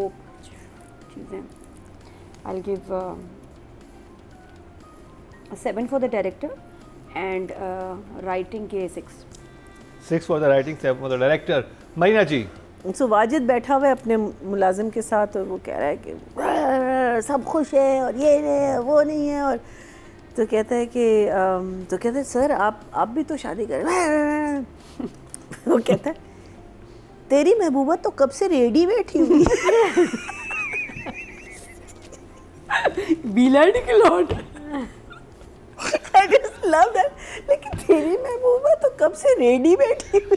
चीज़ें। I give 7 for the director and writing के 6 for the writing, 7 for the director। Marina जी, सो वाजिद बैठा हुआ है अपने मुलाजिम के साथ, और वो कह रहा है कि सब खुश है और ये नहीं है वो नहीं है, और तो कहता है सर आप भी तो शादी कर। वो कहता है तेरी महबूबा तो कब से रेडी बैठी हुई है। बीलैंड के Lord. I just love that। लेकिन तेरी महबूबा तो कब से रेडी बैठी हुई,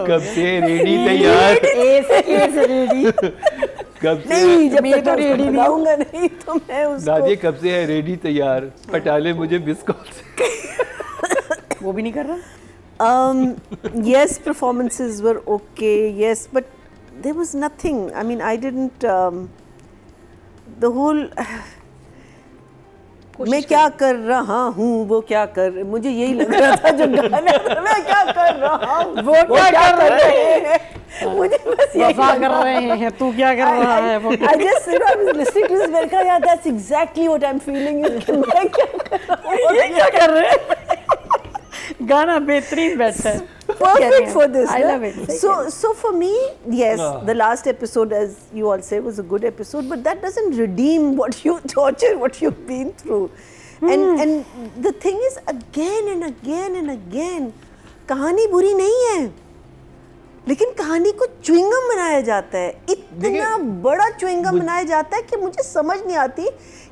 कब से रेडी तैयार, रेडी कब से नहीं, जब मैं तक तो रेडी रेडी नहीं होऊंगा नहीं तो मैं उसको नादिया कब से है रेडी तैयार, हटा ले मुझे मिस कॉल से। वो भी नहीं कर रहा। yes, performances were okay, yes, but there was nothing, I mean I didn't the whole मैं क्या कर रहा हूँ, वो क्या कर, मुझे यही लग रहा था जो गाना था, मैं क्या कर रहा हूँ, वो क्या कर रहे हैं, मुझे बस यही कर रहे हैं, तू क्या कर रहा है। I just I was listening to this, मैंने कहा यार that's exactly what I'm feeling, मैं क्या कर रहा हूँ, ये क्या कर रहे हैं। गाना बेहतरीन बैठा है, perfect for this। I love it। So for me, yes, the last episode, as you all say, was a good episode, but that doesn't redeem what you torture, what you've been through. And the thing is, again and again and again, कहानी बुरी नहीं है, लेकिन कहानी को chewing gum बनाया जाता है, इतना बड़ा च्युइंगम बनाया जाता है कि मुझे समझ नहीं आती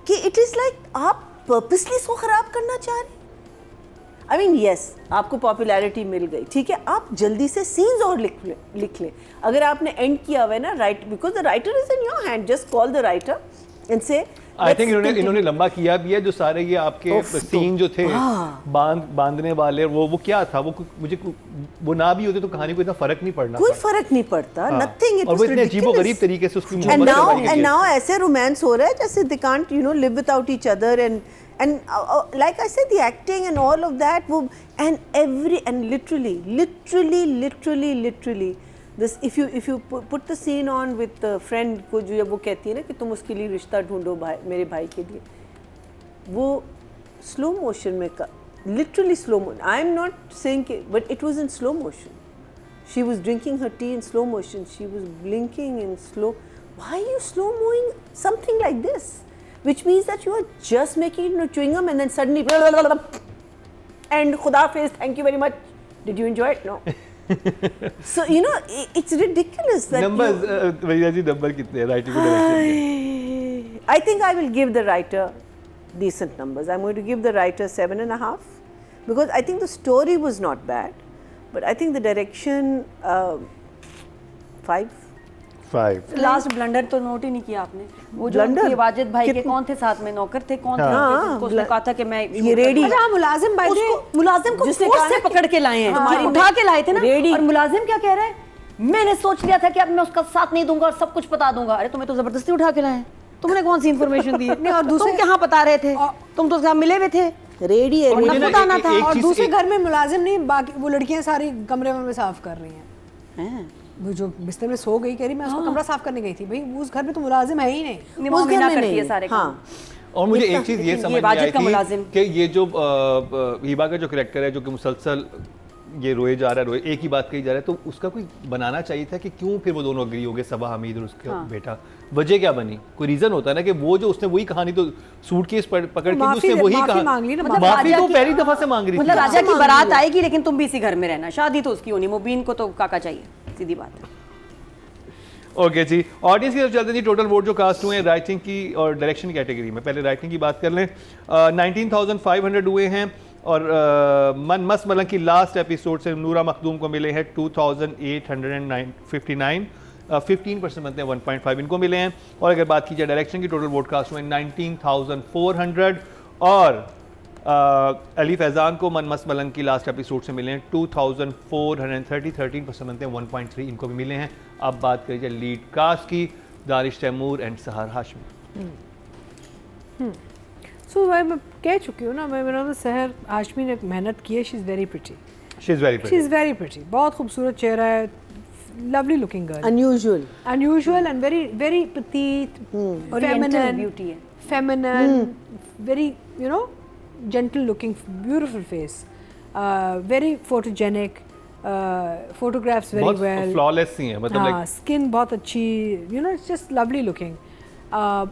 कि it is like आप purposely इसको खराब करना चाह रहे हैं। I mean, yes, आपको पॉपुलैरिटी मिल गई, ठीक है, आप जल्दी से सीन्स और लिख लें। अगर आपने एंड किया हुआ है ना, right, because the writer is in your hand, just call the writer and say. I think इन्होंने लंबा किया भी है, जो सारे ये आपके सीन जो थे बांधने वाले, वो क्या था, वो मुझे वो ना भी होते तो कहानी को इतना फर्क नहीं पड़ना, कोई फर्क नहीं पड़ता, नथिंग। और वो इतने अजीबोगरीब तरीके से उसकी एंड नाउ ऐसे रोमांस हो रहा है जैसे they can't live without each other, and like I said, the acting and all of that, and literally this, if you put the scene on with the friend को, जो वो कहती है ना कि तुम उसके लिए रिश्ता ढूंढो मेरे भाई के लिए, वो स्लो मोशन में literally slow motion, I am not saying but it was in slow motion. She was drinking her tea in slow motion, she was blinking in slow. Why are you slow-moing something like this? Which means that you are just making it into chewing gum and then suddenly and Khuda Hafiz, thank you very much. Did you enjoy it? No. So it's ridiculous that numbers भैया जी number कितने हैं writing को direction? I think I will give the writer decent numbers. I'm going to give the writer 7.5 because I think the story was not bad, But I think the direction 5. Last blunder तो note ही नहीं किया आपने, वो जो Blunder? उनके वाजिद भाई के कितने- कौन थे साथ में, नौकर थे, कौन थे हाँ, जिनको उसने कहा था कि मैं ये रेडी अच्छा मुलाजिम बाय उसको मुलाजिम को जिसने फोर्स कहा से ना कि पकड़ के लाए हैं, तुम्हारी उठा के लाए थे ना, रेडी। और मुलाजिम क्या कह रहा है, मैंने सोच लिया था कि अब मैं उसका साथ नहीं दूंगा और सब कुछ बता दूंगा। अरे तुम्हें तो जबरदस्ती उठा के लाए हैं, तुमने कौन सी इन्फॉर्मेशन दी है? नहीं, और दूसरे- तुम कहाँ बता रहे थे, तुम तो उसके साथ मिले हुए थे। रेडी है, और रेडी। मुझे खुद आना था। और चीज़- दूसरे एक- घर में मुलाजिम नहीं, बाकी वो लड़कियां सारी कमरे में साफ कर रही हैं। हैं? वो जो बिस्तर में सो गई, कह रही मैं उसका कमरा साफ करने गई थी। भाई उस घर में तो मुलाजिम है ही नहीं। निमाह उस घर मीना में करती है नहीं। सारे काम। हाँ, और मुझे ये एक चीज़ ये ये समझ में वाजिद आई का थी मुलाजिम। कि ये जो हिबा का जो करेक्टर है जो कि मुसलसल ये रोए जा रहा है, रोए एक ही बात कही जा रहा है, तो उसका कोई बनाना चाहिए था कि क्यों फिर वो दोनों अग्री हो गए, सबा हमीद और उसका बेटा। वजह क्या बनी? कोई रीजन होता है ना कि वो जो उसने वही कहानी तो सूटकेस पकड़ के माफी उसने वही माफी मांग ली ना, मतलब माफी राजा तो की- पहली दफा से मांग रही मतलब थी। राजा की बारात आएगी लेकिन तुम भी इसी घर में रहना, शादी तो उसकी होनी, मुबीन को तो काका चाहिए, सीधी बात है। ओके जी, ऑडियंस की तरफ चलते हैं। टोटल वोट जो कास्ट हुए हैं राइटिंग की और डायरेक्शन की कैटेगरी में, पहले राइटिंग की बात कर लें। 19,500 हुए हैं और मन मस्त मलंग की लास्ट एपिसोड से नूरा मखदूम को मिले हैं 2,859, 15% बनते हैं 1.5 इनको मिले हैं। और अगर बात की जाए डायरेक्शन की, टोटल वोट कास्ट हुए 19,400 और अली फैज़ान को मन मस्त मलंग की लास्ट एपिसोड से मिले हैं 2,430, 13% बनते हैं 1.3 इनको भी मिले हैं। अब बात करिए लीड कास्ट की, दानिश तैमूर एंड सहार हाशमी। सो मैं कह चुकी हूँ ना, मेरा सहर हाशमी ने मेहनत की है। She is very pretty, she is very she is very pretty, बहुत खूबसूरत चेहरा है, lovely looking girl, unusual. unusual and very very petite, Oriental feminine beauty है। feminine, very gentle looking, beautiful face, very photogenic, photographs very बहुत well, flawless सी हैं, मतलब हाँ, like skin बहुत अच्छी, इट्स जस्ट लवली लुकिंग।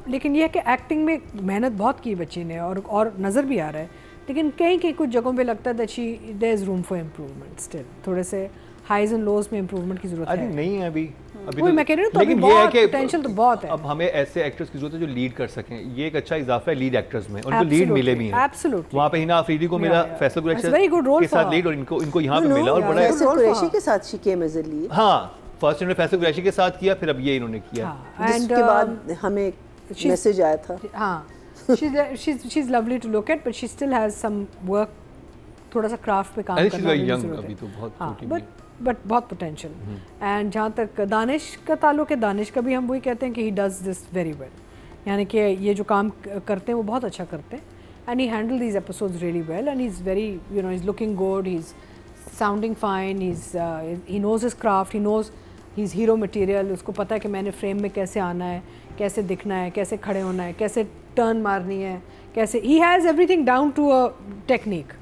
लेकिन यह है कि एक्टिंग में मेहनत बहुत की बच्ची ने और नज़र भी आ रहा है, लेकिन कहीं कुछ जगहों पे लगता है that there is room for improvement, still थोड़े से हाइज एंड लोज में इम्प्रूवमेंट की जरूरत अरे है। नहीं है अभी वही मैं कह रही हूँ, तो लेकिन अभी ये है बहुत कि potential तो बहुत है। अब हमें ऐसे एक्टर्स की जरूरत है जो लीड कर सकें। ये एक अच्छा इजाफा है लीड एक्टर्स में, उनको लीड Absolutely, मिले भी हैं। absolutely. वहाँ पे हिना अफरीदी को मिला, yeah. Faisal That's Qureshi a very good role के साथ for लीड, और इनको यहाँ पे No, मिला और yeah, बड़ा yeah. Faisal role for Qureshi her. के साथ she came as a lead. हाँ, फर्स्ट इन्होंने फैसल कुरैशी के साथ किया, फिर अब ये इन्होंने किया। हाँ, जिसके and बाद हमें she's- मैसेज आया था। हाँ, she's lovely to look at, but she still has some work, थोड़ा सा क्राफ्ट पे काम अरे करना she's very भी young, जरूरत है। अभी तो बहुत हाँ, छोटी भी है। बट बहुत पोटेंशियल। एंड जहाँ तक दानिश का ताल्लुक है, दानिश का भी हम वही कहते हैं कि he does this very well, यानी कि ये जो काम करते हैं वो बहुत अच्छा करते हैं, and he handle these episodes really well, and he is very he is looking good, he is sounding fine, he knows his craft, he knows he is hero material. उसको पता है कि मैंने फ्रेम में कैसे आना है, कैसे दिखना है, कैसे खड़े होना है, कैसे टर्न मारनी है, कैसे he has everything down to a technique.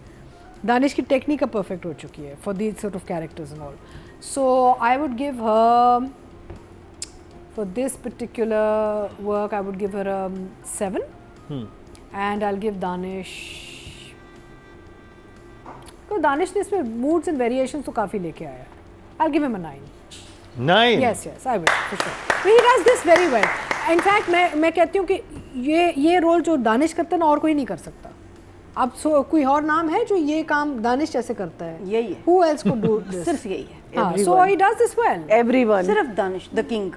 Danish की टेक्निक अब परफेक्ट हो चुकी है for these sort of characters and all. So I would give her for this particular work, I would give her 7 and I will give Danish, तो दानिश ने इसमें moods and variations तो काफ़ी लेके आया। आई will give him a 9. 9 Yes, I will, for sure. He does this very well. In fact, मैं कहती हूँ कि ये रोल जो दानिश करता है ना, और कोई नहीं कर सकता। अब कोई और नाम है जो ये काम दानिश जैसे करता है? यही है। Who else could do this? सिर्फ यही है, हाँ, so he does this well. Everyone. सिर्फ Danish the king.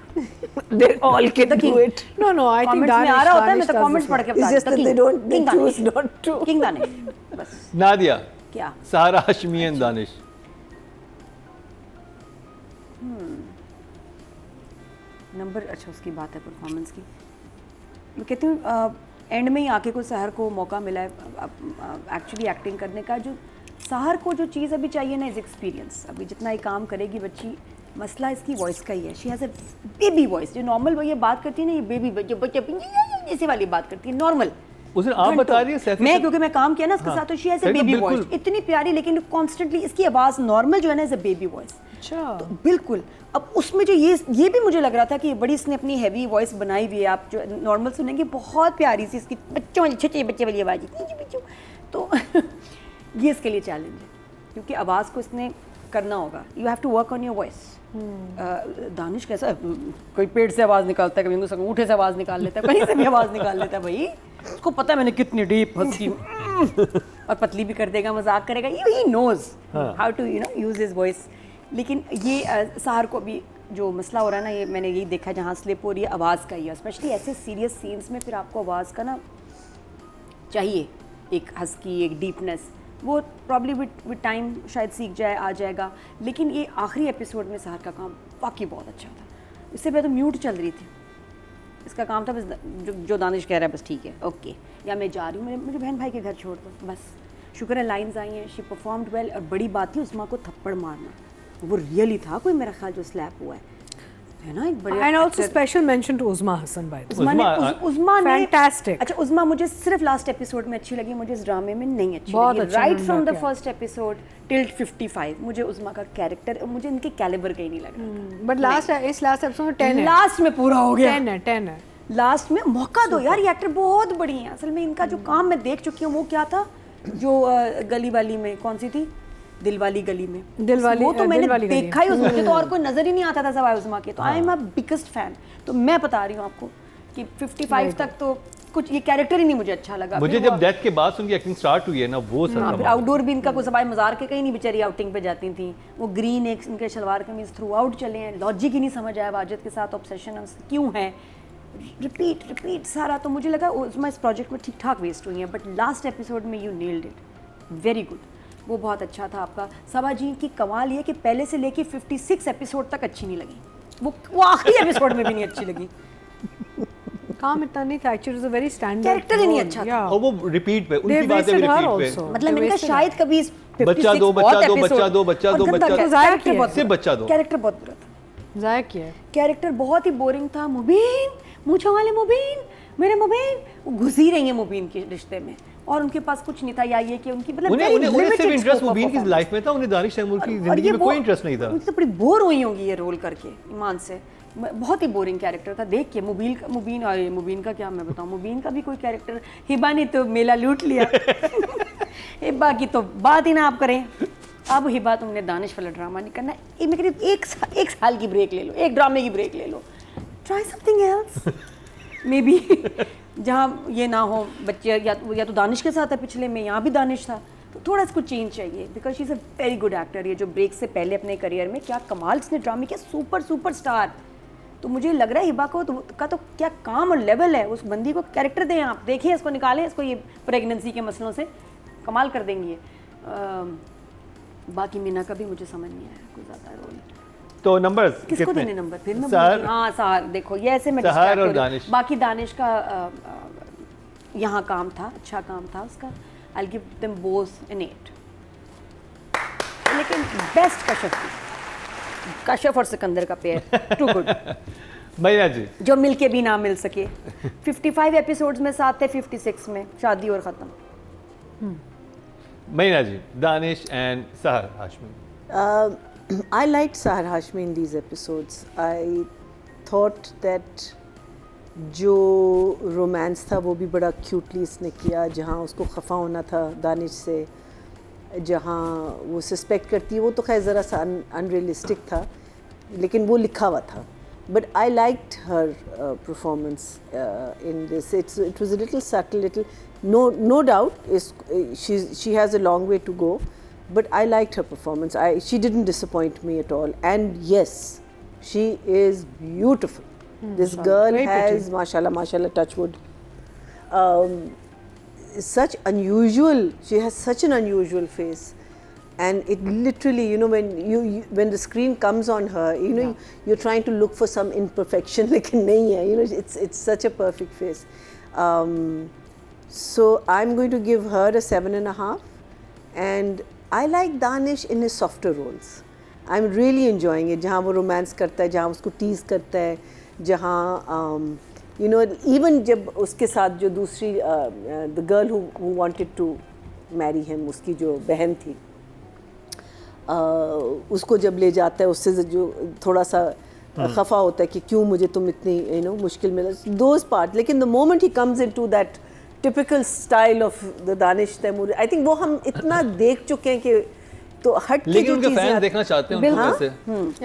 They all can do it. No, I think comments में दानिश आ रहा होता है, मैं तो does कमेंट्स this पढ़ well. के It's बता just that they don't, they choose not to. King Danish, बस नादिया, क्या सहारा हाशमी एंड दानिश। नंबर, अच्छा उसकी बात है परफॉर्मेंस की। मैं कहती हूँ एंड में ही आके को सहर को मौका मिला है एक्चुअली एक्टिंग करने का। जो सहर को जो चीज़ अभी चाहिए ना इज़ एक्सपीरियंस। अभी जितना ही काम करेगी बच्ची, मसला इसकी वॉइस का ही है। She has a baby voice, जो नॉर्मल वो ये बात करती है ना, ये बेबी बच्चे ऐसी वाली बात करती है नॉर्मल। उस दिन आप बता रही है सैफी मैं से- क्योंकि मैं काम किया ना इसके साथ, तो शी हैज़ अ बेबी बिल्कुल। वॉइस, इतनी प्यारी, लेकिन कॉन्स्टेंटली इसकी आवाज़ नॉर्मल जो है ना इज़ अ बेबी वॉइस। अच्छा, तो बिल्कुल। अब उसमें जो ये भी मुझे लग रहा था कि बड़ी इसने अपनी हैवी वॉइस बनाई हुई है। आप जो नॉर्मल सुनेंगे बहुत प्यारी सी इसकी बच्चों वाली, छोटे बच्चे वाली आवाज़, तो ये इसके लिए चैलेंज है, क्योंकि आवाज़ को इसने करना होगा। You have to work on your voice. Danish कैसा कोई पेट से आवाज़ निकालता है, कभी अंगूठे से आवाज़ निकाल लेता है, कहीं से भी आवाज़ निकाल लेता है। भाई उसको पता है मैंने कितनी डीप हंसी और पतली भी कर देगा, मजाक करेगा, he knows how to use his voice. लेकिन ये सहर को भी जो मसला हो रहा है ना, ये मैंने यही देखा जहाँ स्लिप हो रही है आवाज़ का ही है, स्पेशली ऐसे सीरियस सीन्स में फिर आपको आवाज़ का ना चाहिए, एक हस्की, एक डीपनेस, वो प्रॉब्ली विद टाइम शायद सीख जाए, आ जाएगा। लेकिन ये आखिरी एपिसोड में सहर का काम वाकई बहुत अच्छा था। इससे पहले तो म्यूट चल रही थी, इसका काम था बस जो दानिश कह रहा है बस ठीक है ओके, या मैं जा रही हूँ मुझे बहन भाई के घर छोड़ दो, बस। शुक्र है लाइन्स आई हैं, शी परफॉर्म्ड वेल। और बड़ी बात थी उस्मा को थप्पड़ मारना, वो रियली था कोई मेरा ख्याल जो स्लैप हुआ है ना, एक बढ़िया। And also special mention to Usma Hasan by the Usma ने फैंटास्टिक। अच्छा, उस्मा मुझे सिर्फ लास्ट एपिसोड में अच्छी लगी, मुझे इस ड्रामे में नहीं अच्छी बहुत लगी। अच्छा राइट उन्होंने फ्रॉम द किया। फर्स्ट एपिसोड टिल 55 मुझे उस्मा का कैरेक्टर, मुझे इनके कैलिबर का ही नहीं लग रहा। बट इस लास्ट एपिसोड में 10 है, लास्ट में पूरा हो गया, 10 है। लास्ट में मौका दो यार, ये एक्टर बहुत बड़ी हैं। असल में इनका जो काम मैं देख चुकी हूँ, वो क्या था जो गली वाली में, कौन सी थी, दिल वाली गली में, वो तो मैंने देखा ही, उसमें मुझे तो और कोई नजर ही नहीं आता था सवाए उस्मा के। तो I am a biggest fan. तो मैं बता रही हूँ आपको कि 55 तक तो कुछ ये कैरेक्टर ही नहीं मुझे अच्छा लगा। मुझे जब डेथ के बाद उनकी एक्टिंग स्टार्ट हुई है ना, वो सर फिर आउटडोर भी इनका कोई सवाए मजार के कहीं नहीं बेचारी आउटिंग पे जाती थी। वो ग्रीन एक इनके शलवार कमीज थ्रू आउट चले हैं, लॉजिक ही नहीं समझ आया, वाजिद के साथ ऑब्सेशन क्यों है, रिपीट सारा। तो मुझे लगा उसमें इस प्रोजेक्ट में ठीक ठाक वेस्ट हुई है, बट लास्ट एपिसोड में you nailed it, very good, वो बहुत अच्छा था आपका। सबा जी की कमाल ये कि पहले से लेके 56 एपिसोड तक अच्छी नहीं लगी, वो आखिरी एपिसोड में भी नहीं अच्छी लगी। काम इतना नहीं था actually, is a very standard character ही नहीं अच्छा था, और वो रिपीट पे उनकी बातें भी रिपीट पे, मतलब इनका शायद कभी इस 56 बच्चा दो सिर्फ बच्चा दो, कैरेक्टर बहुत बुरा था, जाया किया, कैरेक्टर बहुत ही बोरिंग था। मुबीन, मूंछों वाले मुबीन, मेरे मुबीन, वो घुस ही रही है मुबीन के रिश्ते में, और उनके पास कुछ नहीं था, या ये कि उनकी मतलब उन्हें सिर्फ इंटरेस्ट मुबीन की लाइफ में था, उन्हें दानिश तैमूर की जिंदगी में कोई इंटरेस्ट नहीं था। उनकी तो बड़ी बोर हुई होंगी ये रोल करके, ईमान से बहुत ही बोरिंग कैरेक्टर था देख के। मुबीन का क्या मैं बताऊं, मुबीन का भी कोई कैरेक्टर, हिबा ने तो मेला लूट लिया हिबा की तो बात ही ना आप करें। अब हिबा तुमने दानिश वाला ड्रामा नहीं करना, मैं कह रही एक साल की ब्रेक ले लो, एक ड्रामे की ब्रेक ले लो, try something else maybe जहाँ ये ना हो बच्चे, या तो दानिश के साथ है पिछले में, यहाँ भी दानिश था, तो थोड़ा इसको चेंज चाहिए, because she is a very good actor. ये जो ब्रेक से पहले अपने करियर में क्या कमाल इसने ड्रामे किया, सुपर स्टार। तो मुझे लग रहा है हिबा को का तो क्या काम और लेवल है, उस बंदी को कैरेक्टर दें आप, देखिए इसको निकालें, इसको ये प्रेगनेंसी के मसलों से कमाल कर देंगी। बाकी मीना का भी मुझे समझ नहीं आया कोई ज़्यादा रोल। तो नंबर्स किसको देने नंबर फिर मैं सहर, देखो ये ऐसे मैं सहर और दानिश। बाकी दानिश का यहाँ काम था, अच्छा काम था उसका, I give them both an 8। लेकिन बेस्ट कश्यप और सिकंदर का पेयर टू गुड भैया जी, जो मिलके भी ना मिल सके। 55 एपिसोड्स में साथ थे, 56 में शादी और ख़त्म। मैना जी, दानिश एंड सहर Hashmi. I liked Sahar Hashmi in these episodes. I thought that जो रोमांस था वो भी बड़ा क्यूटली इसने किया, जहाँ उसको खफा होना था दानिश से, जहाँ वो सस्पेक्ट करती है, वो तो खैर ज़रा सा अनरियलिस्टिक था, लेकिन वो लिखा हुआ था। But I liked her performance in this. It was a little subtle, no doubt. She has a long way to go. But I liked her performance. She didn't disappoint me at all. And yes, she is beautiful. This girl has, mashallah, touch wood. Such unusual. She has such an unusual face, and it literally, when the screen comes on her, you're trying to look for some imperfection, lekin nahi hai. It's such a perfect face. So I'm going to give her a 7.5, and I like Danish in his softer roles. I'm really enjoying it. जहाँ वो romance करता है, जहाँ उसको tees करता है, जहाँ even जब उसके साथ जो दूसरी the girl who wanted to marry him, उसकी जो बहन थी, उसको जब ले जाता है, उससे जो थोड़ा सा खफा होता है कि क्यों मुझे तुम इतनी मुश्किल में, those parts. लेकिन the moment he comes into that typical style of the Danish Taimuri, I think वो हम इतना देख चुके हैं कि तो हट के लेकिन उनके फैन देखना चाहते हैं उनको वैसे।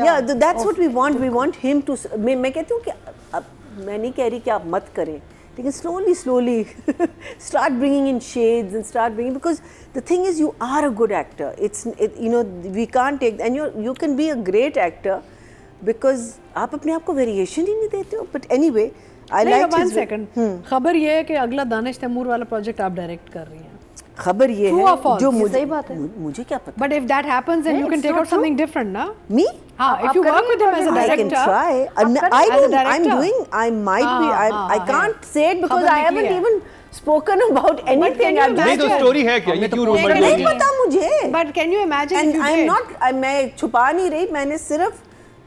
Yeah, that's what we want him to। मैं कहती हूँ कि अब मैं नहीं कह रही कि आप मत करें, they can slowly start bringing in shades and start bringing, because the thing is, you are a good actor. You know, we can't take, and you can be a great actor because आप अपने आप को variation ही नहीं देते हो. But anyway, I like one second. खबर ये है कि अगला दानिश तैमूर वाला प्रोजेक्ट आप डायरेक्ट कर रही हैं. खबर ये True है or false? जो ये मुझे सही बात है. मुझे क्या पता. But if that happens, then you can take out something different, ना? Me? हाँ, if you work with him as a I can director. try. as a director. I'm doing. I might be. I can't say it because I haven't even spoken about anything. can you नहीं तो story है क्या, ये क्यों rumour नहीं पता मुझे. But can you imagine if And you I'm did? not. मैं छुपा नहीं रही. मैंने सिर्फ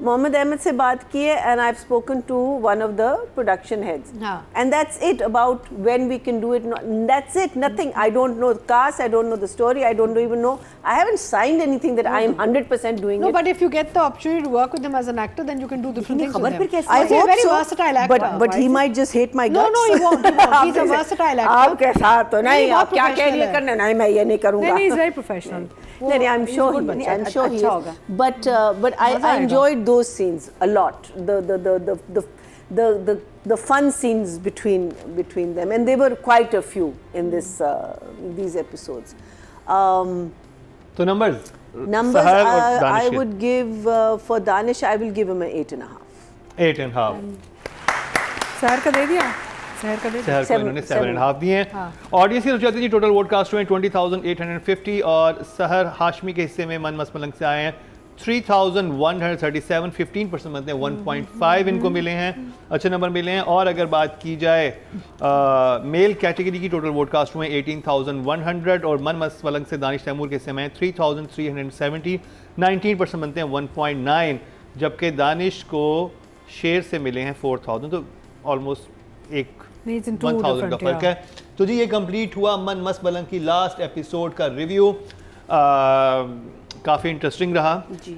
मोहम्मद अहमद से बात की है, and I've spoken to one of the production heads. हाँ. And that's it about when we can do it. That's it. Nothing. I don't know the cast. I don't know the story. I don't even know. I haven't signed anything that I am 100% doing No, it. but if you get the opportunity to work with him as an actor, then you can do different things with खबर him. फिर कैसे I He's a hope very so. versatile actor. But he might just hate my No, guts. no, he won't. He won't. He's a versatile actor. आपके साथ तो नहीं. बहुत आप क्या कह रही professional करना नहीं, मैं ये नहीं करूँगा. Then he's very professional. नहीं, I'm he's a sure good he, बच्चा. I'm sure he अच्छा is. होगा. But I मज़ा आएगा. enjoyed those scenes a lot. The fun scenes between them, and there were quite a few in these episodes. तो numbers Numbers, सहर और I Danish would give for Danish, I will give him an 8.5. 8.5. सहर का दे दिया. सहर का दे दिया. शहर को Seven- इन्होंने seven. 7.5 दिए हैं. ऑडियंस की तरफ जाती थी. टोटल वोट कास्ट हुए 20,850 और सहर हाशमी के हिस्से में मन मस मलंग से आए हैं 3,137. 15% बनते हैं. 1.5 इनको मिले हैं, अच्छे नंबर मिले हैं. और अगर बात की जाए मेल कैटेगरी की, टोटल वोट कास्ट हुए 18,100 और मन मस मलंग से दानिश तैमूर के हिस्से में 3,370. 19% बनते हैं. 1.9. जबकि दानिश को शेर से मिले हैं 4,000. तो ऑलमोस्ट एक नहीं, it's in two 1000 का different, फर्क yeah. है. तो जी ये कंप्लीट हुआ मन मस मलंग की लास्ट एपिसोड का रिव्यू. काफ़ी इंटरेस्टिंग रहा. जी.